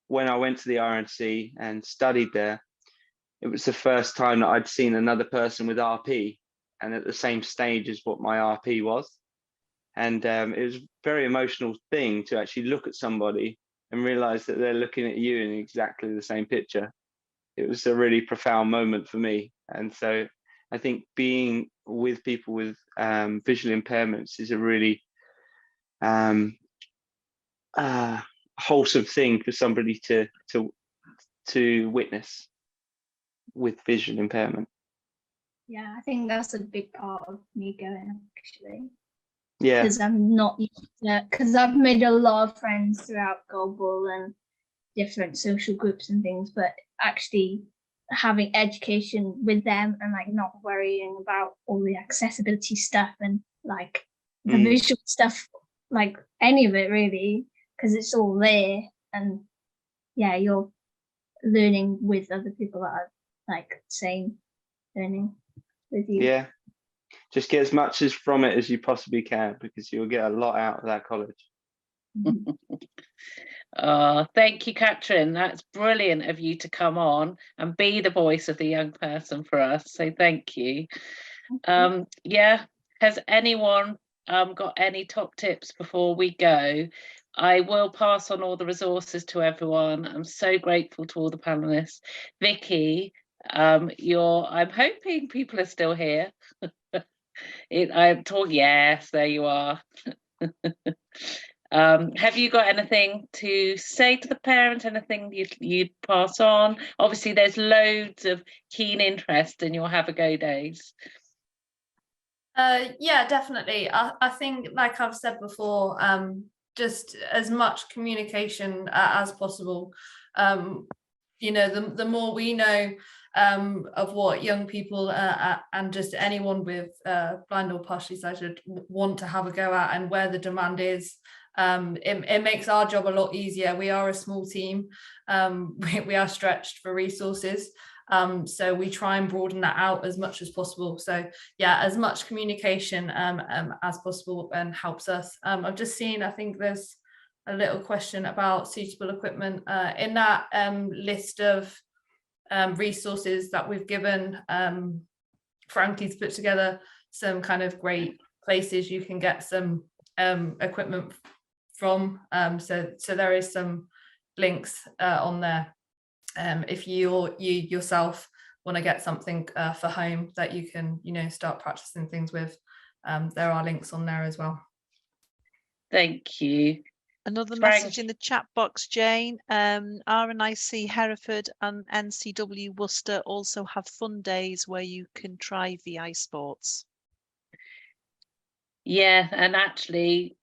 When I went to the RNC and studied there, it was the first time that I'd seen another person with RP and at the same stage as what my RP was. And it was a very emotional thing to actually look at somebody and realize that they're looking at you in exactly the same picture. It was a really profound moment for me. And so I think being with people with visual impairments is a really wholesome thing for somebody to witness with visual impairment. Yeah, I think that's a big part of me going, actually. Yeah. Because I'm not used to, because I've made a lot of friends throughout Goalball and different social groups and things, but actually having education with them and like not worrying about all the accessibility stuff and like the visual stuff, like any of it really, because it's all there. And yeah, you're learning with other people that are like same learning with you. Yeah, just get as much as from it as you possibly can, because you'll get a lot out of that college. Thank you, Katrin. That's brilliant of you to come on and be the voice of the young person for us. So thank you. Yeah, has anyone got any top tips before we go? I will pass on all the resources to everyone. I'm so grateful to all the panelists. Vicky, I'm hoping people are still here. I'm talking, yes, there you are. Have you got anything to say to the parent, anything you'd pass on? Obviously, there's loads of keen interest in your Have a Go days. Yeah, definitely. I think, like I've said before, just as much communication as possible. The more we know of what young people and just anyone with blind or partially sighted want to have a go at and where the demand is, it makes our job a lot easier. We are a small team. We are stretched for resources. So we try and broaden that out as much as possible. So yeah, as much communication as possible and helps us. I've just seen, I think there's a little question about suitable equipment in that list of resources that we've given. Frankie's put together some kind of great places you can get some equipment from. So there is some links on there. If you yourself want to get something for home that you can, start practicing things with, there are links on there as well. Thank you. Another message in the chat box, Jane. RNIC Hereford and NCW Worcester also have fun days where you can try VI sports. Yeah, and actually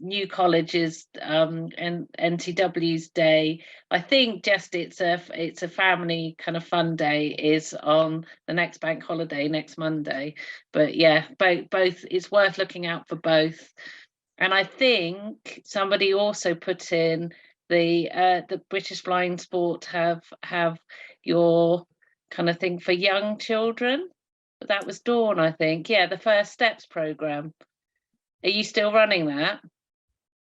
New College's and NCW's day, I think just it's a family kind of fun day, is on the next bank holiday, next Monday. But yeah, both it's worth looking out for both. And I think somebody also put in the British Blind Sport have your kind of thing for young children. That was Dawn, I think. Yeah, the First Steps program. Are you still running that?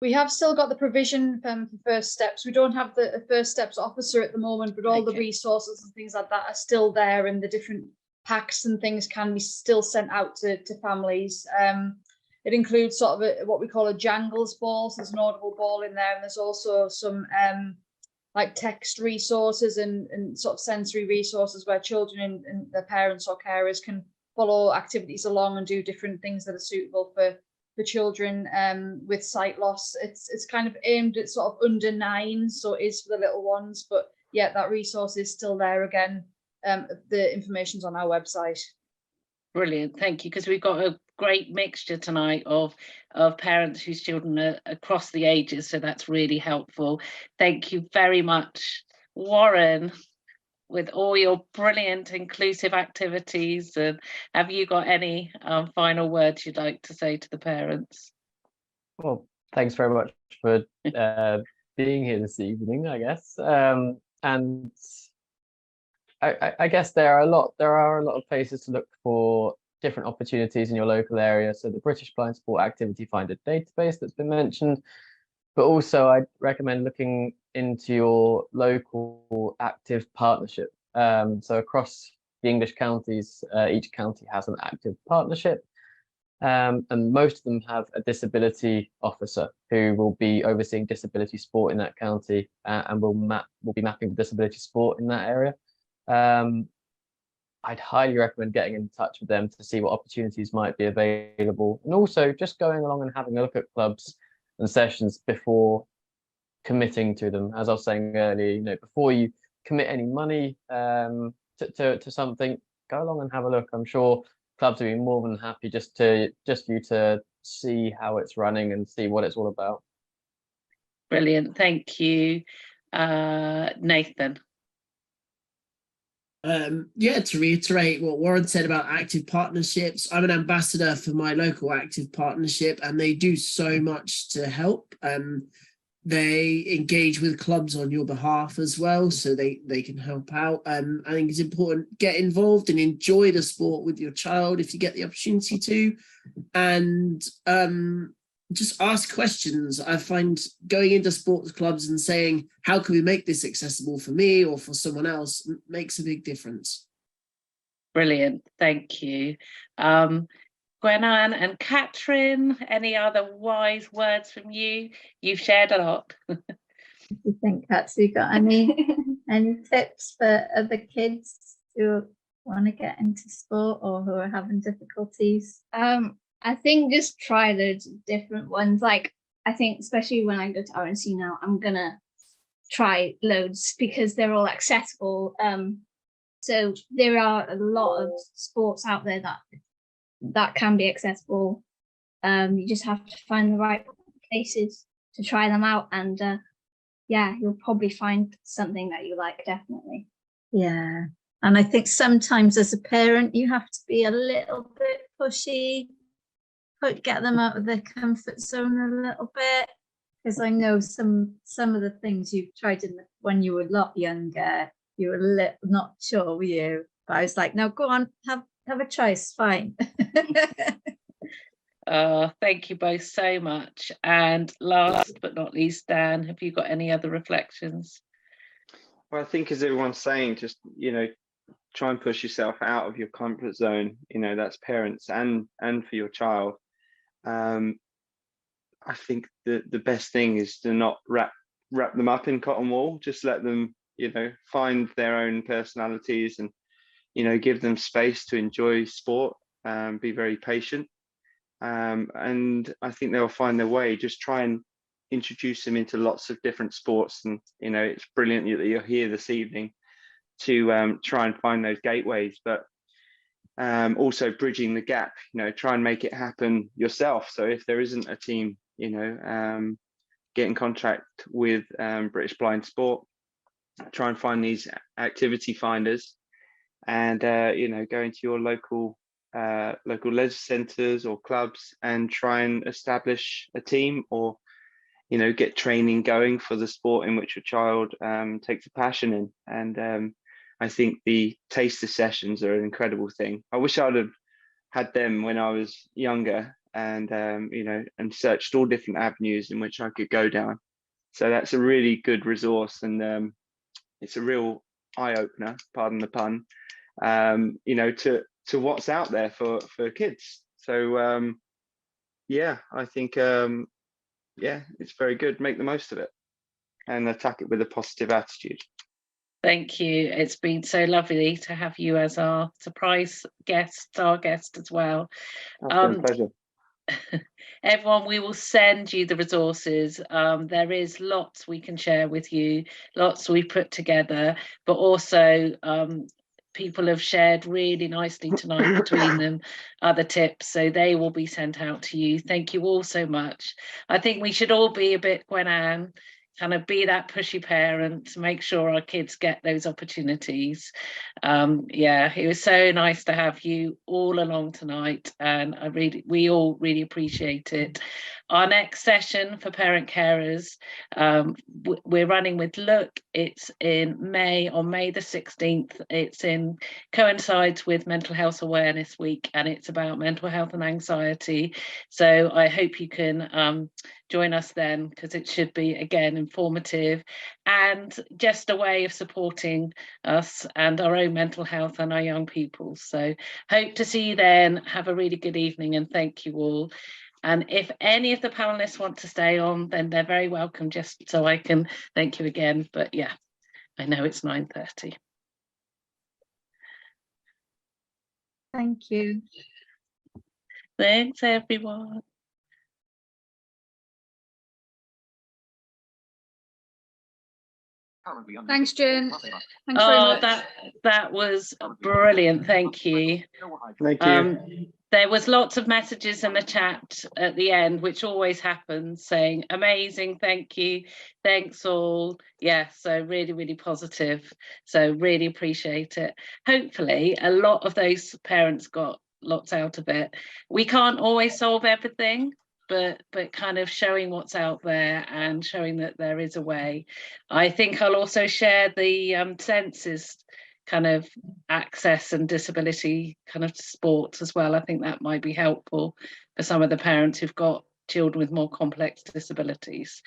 We have still got the provision for First Steps. We don't have the First Steps officer at the moment, but all the resources and things like that are still there, and the different packs and things can be still sent out to families. It includes sort of what we call a jangles ball. So there's an audible ball in there, and there's also some like text resources and sort of sensory resources where children and their parents or carers can follow activities along and do different things that are suitable for children with sight loss. It's kind of aimed at sort of under 9, so it is for the little ones. But yeah, that resource is still there again. The information's on our website. Brilliant, thank you, because we've got a great mixture tonight of parents whose children are across the ages, so that's really helpful. Thank you very much, Warren, with all your brilliant inclusive activities. And have you got any final words you'd like to say to the parents? Well, thanks very much for being here this evening, I guess. And I guess there are a lot of places to look for different opportunities in your local area. So the British Blind Sport Activity Finder database that's been mentioned, but also I'd recommend looking into your local active partnership. So across the English counties, each county has an active partnership, and most of them have a disability officer who will be overseeing disability sport in that county, and will be mapping the disability sport in that area. I'd highly recommend getting in touch with them to see what opportunities might be available, and also just going along and having a look at clubs and sessions before committing to them. As I was saying earlier, you know, before you commit any money to something, go along and have a look. I'm sure clubs will be more than happy just for you to see how it's running and see what it's all about. Brilliant, thank you. Nathan. Yeah, to reiterate what Warren said about active partnerships, I'm an ambassador for my local active partnership, and they do so much to help. They engage with clubs on your behalf as well, so they can help out. I think it's important, get involved and enjoy the sport with your child if you get the opportunity to, and just ask questions. I find going into sports clubs and saying, how can we make this accessible for me or for someone else, makes a big difference. Brilliant, thank you. Gwenan and Catherine, any other wise words from you? You've shared a lot. What do you think, Kat? You got any tips for other kids who want to get into sport or who are having difficulties? I think just try those different ones. Like, I think especially when I go to RNC now, I'm gonna try loads because they're all accessible. So there are a lot of sports out there that can be accessible. You just have to find the right places to try them out, and yeah, you'll probably find something that you like, definitely. Yeah, and I think sometimes as a parent you have to be a little bit pushy, get them out of their comfort zone a little bit, because I know some of the things you've tried when you were a lot younger, you were not sure, were you? But I was like, no, go on, have a choice, fine. Thank you both so much. And last but not least, Dan, have you got any other reflections? Well, I think as everyone's saying, just, you know, try and push yourself out of your comfort zone. You know, that's parents and for your child. I think the best thing is to not wrap them up in cotton wool. Just let them, you know, find their own personalities and, you know, give them space to enjoy sport, be very patient. And I think they'll find their way. Just try and introduce them into lots of different sports. And, you know, it's brilliant that you're here this evening to try and find those gateways, but also bridging the gap, you know, try and make it happen yourself. So if there isn't a team, you know, get in contact with British Blind Sport, try and find these activity finders, and you know, go into your local leisure centres or clubs and try and establish a team, or, you know, get training going for the sport in which your child takes a passion in. And I think the taster sessions are an incredible thing. I wish I'd have had them when I was younger, and you know, and searched all different avenues in which I could go down. So that's a really good resource, and it's a real eye opener, pardon the pun, you know, to what's out there for kids. So yeah, I think yeah, it's very good. Make the most of it and attack it with a positive attitude. Thank you. It's been so lovely to have you as our surprise guest, as well. It's been a pleasure. Everyone, we will send you the resources. There is lots we can share with you, lots we put together, but also people have shared really nicely tonight between them other tips, so they will be sent out to you. Thank you all so much. I think we should all be a bit Gwenan, kind of be that pushy parent to make sure our kids get those opportunities. Yeah, it was so nice to have you all along tonight, and we all really appreciate it. our next session for parent carers, we're running with Look. It's in May, on May the 16th. Coincides with Mental Health Awareness Week, and it's about mental health and anxiety. So I hope you can join us then, because it should be, again, informative and just a way of supporting us and our own mental health and our young people. So hope to see you then. Have a really good evening, and thank you all. And if any of the panelists want to stay on, then they're very welcome, just so I can thank you again. But yeah, I know it's 9:30. Thank you. Thanks, everyone. Thanks, Jen. Thanks very much. That was brilliant. Thank you. Thank you. There was lots of messages in the chat at the end, which always happens, saying amazing, thank you, thanks all. Yeah, so really, really positive. So really appreciate it. Hopefully a lot of those parents got lots out of it. We can't always solve everything, but kind of showing what's out there and showing that there is a way. I think I'll also share the senses kind of access and disability kind of sports as well. I think that might be helpful for some of the parents who've got children with more complex disabilities.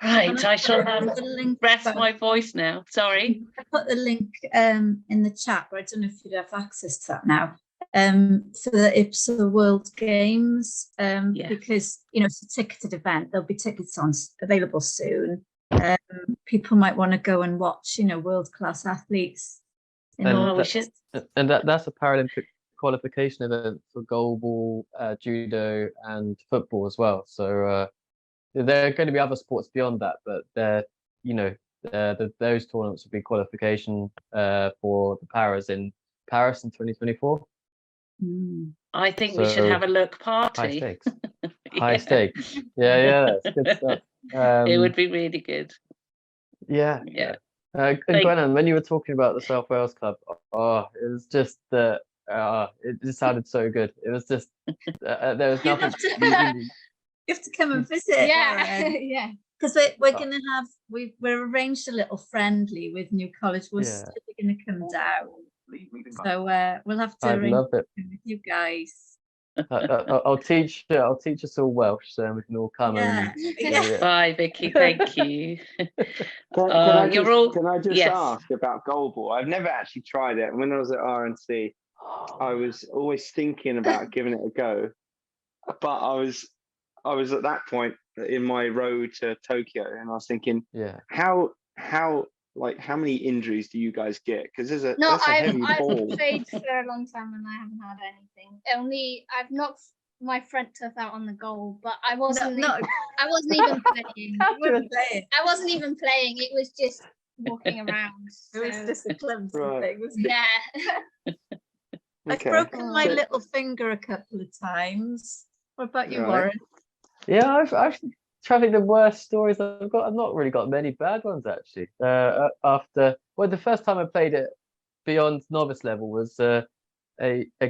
Right, I shall rest my voice now. Sorry. I put the link in the chat, but I don't know if you'd have access to that now. For the IPSA World Games, because it's a ticketed event. There'll be tickets available soon. People might want to go and watch, world-class athletes. That's a Paralympic qualification event for goalball, judo, and football as well. So there are going to be other sports beyond that, but those tournaments will be qualification for the Paras in Paris in 2024 I think we should have a Look party. High stakes. High stakes. Yeah, that's good stuff. It would be really good. Yeah. And Gwennon, when you were talking about the South Wales Club, it was just it just sounded so good. It was just there was nothing. You have to come and visit. Yeah. Because we're going to have we've arranged a little friendly with New College. We're going to come down. So we'll have to arrange it with you guys. I'll teach us all Welsh, so we can all come. Bye, Vicky. Thank you. Can I just ask about goalball? I've never actually tried it. When I was at RNC, I was always thinking about giving it a go, but I was at that point in my road to Tokyo, and I was thinking, how many injuries do you guys get? Because I've played for a long time and I haven't had anything. I've knocked my front tooth out on the goal, but I wasn't even playing. I wasn't even playing. It was just walking around. It was just a clumsy thing, wasn't it? Yeah. I've broken my little finger a couple of times. What about you, Warren? Yeah, I've traveling the worst stories I've got. I've not really got many bad ones actually. The first time I played it beyond novice level was a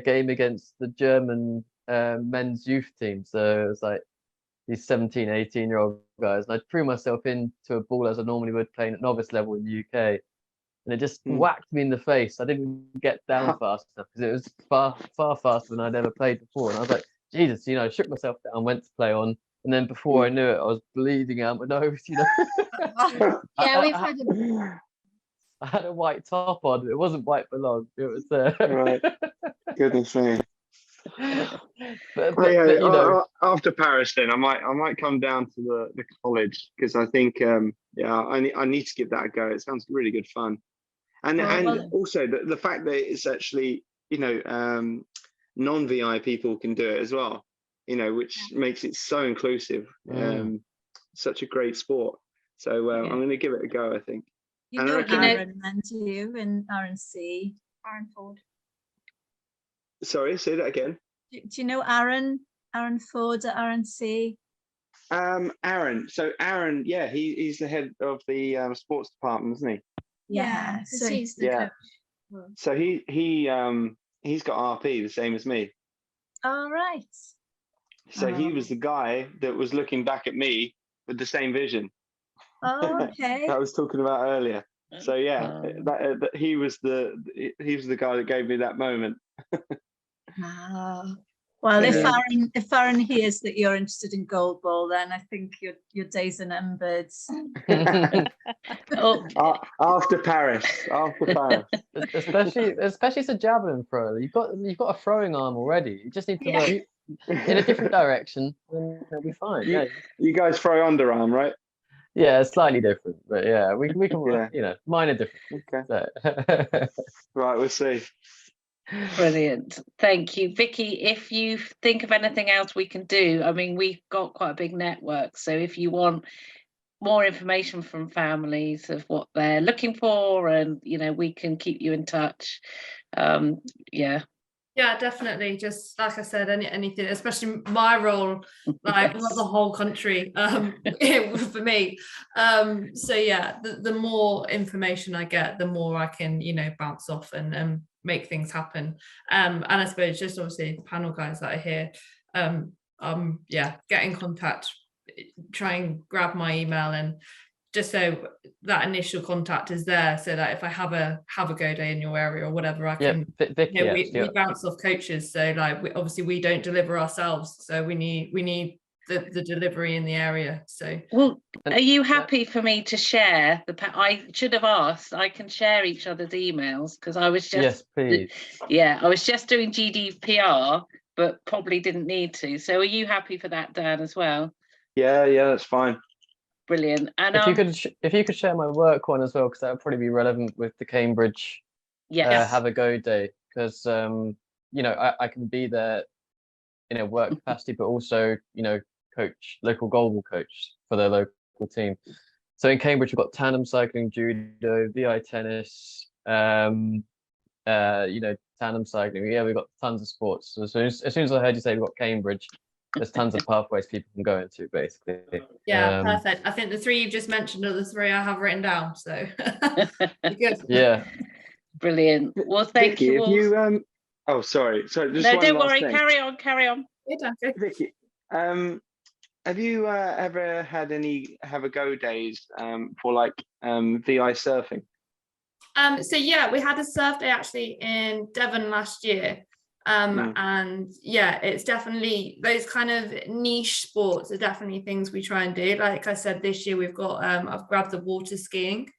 game against the German men's youth team. So it was like these 17, 18-year-old guys, and I threw myself into a ball as I normally would playing at novice level in the UK, and it just whacked me in the face. I didn't get down fast enough because it was far faster than I'd ever played before, and I was like, Jesus, I shook myself down, went to play on. And then before I knew it, I was bleeding out my nose, Yeah, we've had I had a white top on. It wasn't white for long. It was right. Goodness me. but after Paris, then I might come down to the college, because I think I need to give that a go. It sounds really good fun, and also the fact that it's actually non-VI people can do it as well. Which makes it so inclusive. Such a great sport. So I'm going to give it a go, I think. Aaron, and you in RNC. Aaron Ford. Sorry, say that again. Do you know Aaron Ford at RNC? Aaron. So Aaron, he's the head of the sports department, isn't he? Yeah. So he's the coach. So he's got RP the same as me. All right. So he was the guy that was looking back at me with the same vision Oh, that okay. I was talking about earlier. So yeah, he was the guy that gave me that moment. Ah. Well, Yeah. if Aaron hears that you're interested in goalball, then I think your days are numbered. Oh, After Paris, especially as a javelin thrower, you've got a throwing arm already. You just need to work in a different direction, and it'll be fine. Yeah, you guys throw underarm, right? yeah, it's slightly different, but yeah, we can Yeah. you know, minor difference. Okay. So. Right, we'll see. Brilliant. Thank you. Vicky, if you think of anything else we can do, I mean, we've got quite a big network. So if you want more information from families of what they're looking for, and, you know, we can keep you in touch. Yeah, definitely. Just like I said, anything, especially my role, like not the whole country, for me. So yeah, the more information I get, the more I can, you know, bounce off and make things happen. And I suppose just obviously the panel guys that are here, yeah, get in contact, try and grab my email, and just so that initial contact is there, so that if I have a go day in your area or whatever, I can. Vicky, you know, we bounce off coaches, so like obviously we don't deliver ourselves, so we need the delivery in the area. So, well, are you happy for me to share I should have asked. I can share each other's emails, because I was just, yes, please. Yeah, I was just doing GDPR, but probably didn't need to. So are you happy for that, Dan, as well? Yeah, that's fine. Brilliant. And if you could share my work one as well, because that would probably be relevant with the Cambridge have a go day, because you know, I can be there in a work capacity, but also, you know, coach local goalball coach for the local team. So in Cambridge we've got tandem cycling, judo, VI tennis, you know, tandem cycling. Yeah, we've got tons of sports. So as soon as I heard you say we've got Cambridge, there's tons of pathways people can go into, basically. yeah, perfect. I think the three you've just mentioned are the three I have written down, so good. Yeah, brilliant. Well, thank Vicky, you all. if you oh, sorry, just No, one don't last worry. thing. Carry on. Okay. Vicky, have you ever had any have a go days for like VI surfing? So yeah, we had a surf day actually in Devon last year. And yeah, it's definitely those kind of niche sports are definitely things we try and do. Like I said, this year we've got I've grabbed the water skiing.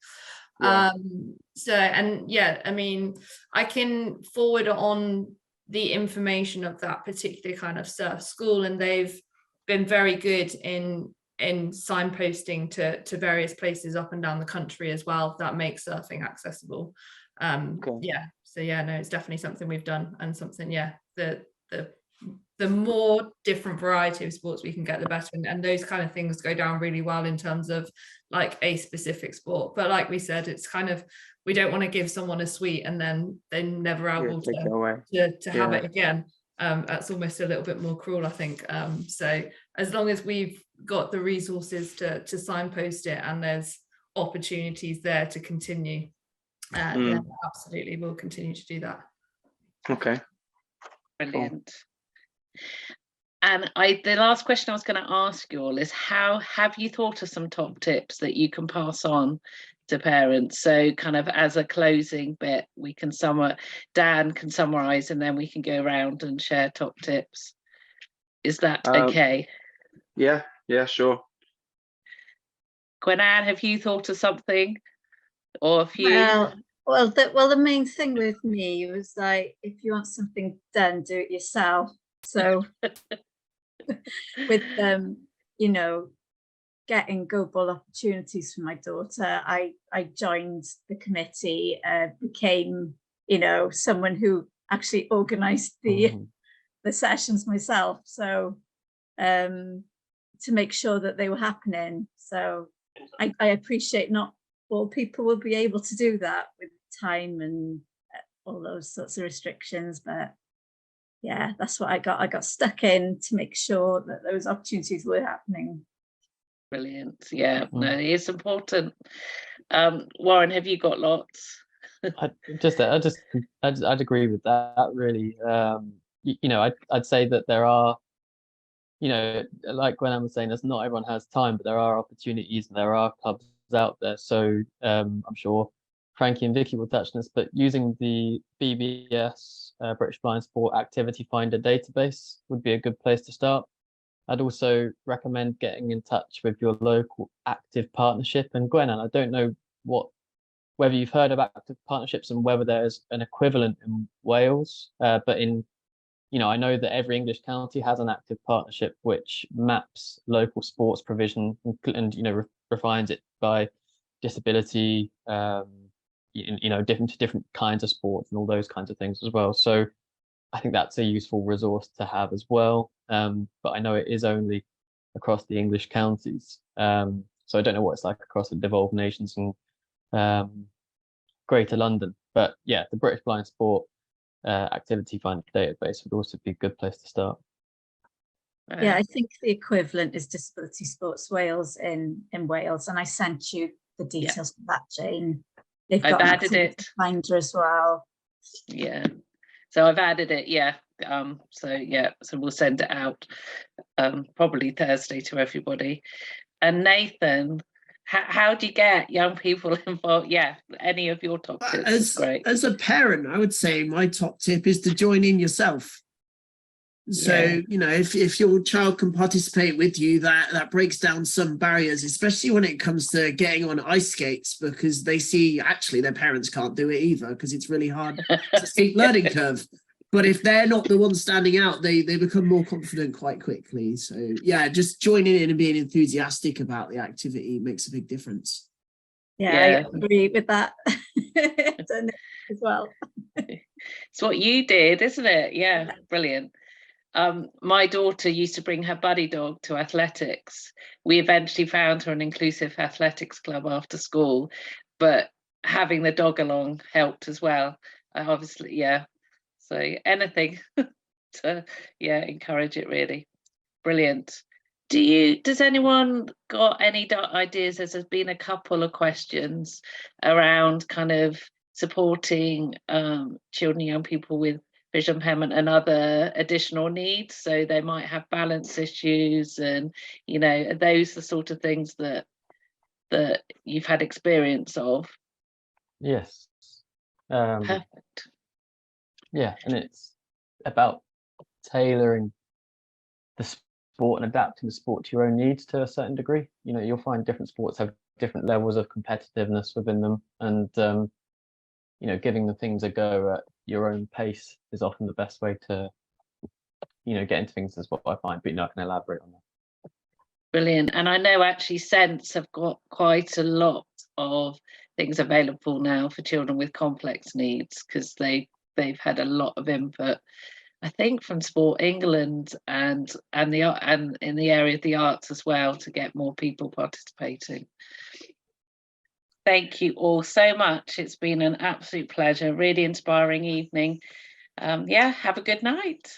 So, and yeah, I mean, I can forward on the information of that particular kind of surf school, and they've been very good in signposting to various places up and down the country as well that make surfing accessible. Yeah, so yeah, no, it's definitely something we've done, and something, yeah, the more different variety of sports we can get, the better, and those kind of things go down really well in terms of like a specific sport. But like we said, it's kind of, we don't want to give someone a sweet and then they're never able to have it again. That's almost a little bit more cruel, I think. So as long as we've got the resources to signpost it, and there's opportunities there to continue, then absolutely we'll continue to do that. Okay, Brilliant. And the last question I was going to ask you all is, how have you thought of some top tips that you can pass on to parents? So kind of as a closing bit, we can Dan can summarize, and then we can go around and share top tips. Is that okay? Yeah, sure. Gwenan, have you thought of something, or a few? Well, the main thing with me was like, if you want something done, do it yourself. So with you know, getting goalball opportunities for my daughter, I joined the committee, became, you know, someone who actually organized the sessions myself, so to make sure that they were happening. So I appreciate not all people will be able to do that with time and all those sorts of restrictions, but yeah, that's what I got stuck in to make sure that those opportunities were happening. Brilliant. Yeah, no, it is important. Warren, have you got lots? I'd agree with that, really. You know, I'd say that there are, you know, like when I was saying, not everyone has time, but there are opportunities and there are clubs out there. So I'm sure Frankie and Vicky will touch on this, but using the BBS, British Blind Sport Activity Finder database would be a good place to start. I'd also recommend getting in touch with your local active partnership. And Gwennan, I don't know whether you've heard of active partnerships and whether there's an equivalent in Wales, but I know that every English county has an active partnership which maps local sports provision and refines it by disability, different kinds of sports and all those kinds of things as well. So I think that's a useful resource to have as well. But I know it is only across the English counties. So I don't know what it's like across the devolved nations and Greater London. But yeah, the British Blind Sport Activity Finder database would also be a good place to start. Yeah, I think the equivalent is Disability Sports Wales in Wales, and I sent you the details of that, Jane. They've got I've added it. Finder as well. Yeah, so I've added it. Yeah, so we'll send it out probably Thursday to everybody. And Nathan, how do you get young people involved? Yeah, any of your top tips is great. As a parent, I would say my top tip is to join in yourself. So, if your child can participate with you, that breaks down some barriers, especially when it comes to getting on ice skates, because they see actually their parents can't do it either because it's really hard. It's a steep learning curve. But if they're not the ones standing out, they become more confident quite quickly. So yeah, just joining in and being enthusiastic about the activity makes a big difference. Yeah. I agree with that as well. It's what you did, isn't it? Yeah, brilliant. My daughter used to bring her buddy dog to athletics. We eventually found her an inclusive athletics club after school, but having the dog along helped as well. Obviously, yeah. So anything to encourage it, really. Brilliant. Does anyone got any ideas? There's been a couple of questions around kind of supporting children and young people with visual impairment and other additional needs. So they might have balance issues, and are those the sort of things that you've had experience of? Yes. Perfect. Yeah, and it's about tailoring the sport and adapting the sport to your own needs to a certain degree. You'll find different sports have different levels of competitiveness within them, and giving the things a go at your own pace is often the best way to get into things, is what I find. But I can elaborate on that. Brilliant. And I know actually Sense have got quite a lot of things available now for children with complex needs, because they've had a lot of input, I think, from Sport England and in the area of the arts as well, to get more people participating. Thank you all so much. It's been an absolute pleasure. Really inspiring evening. Have a good night.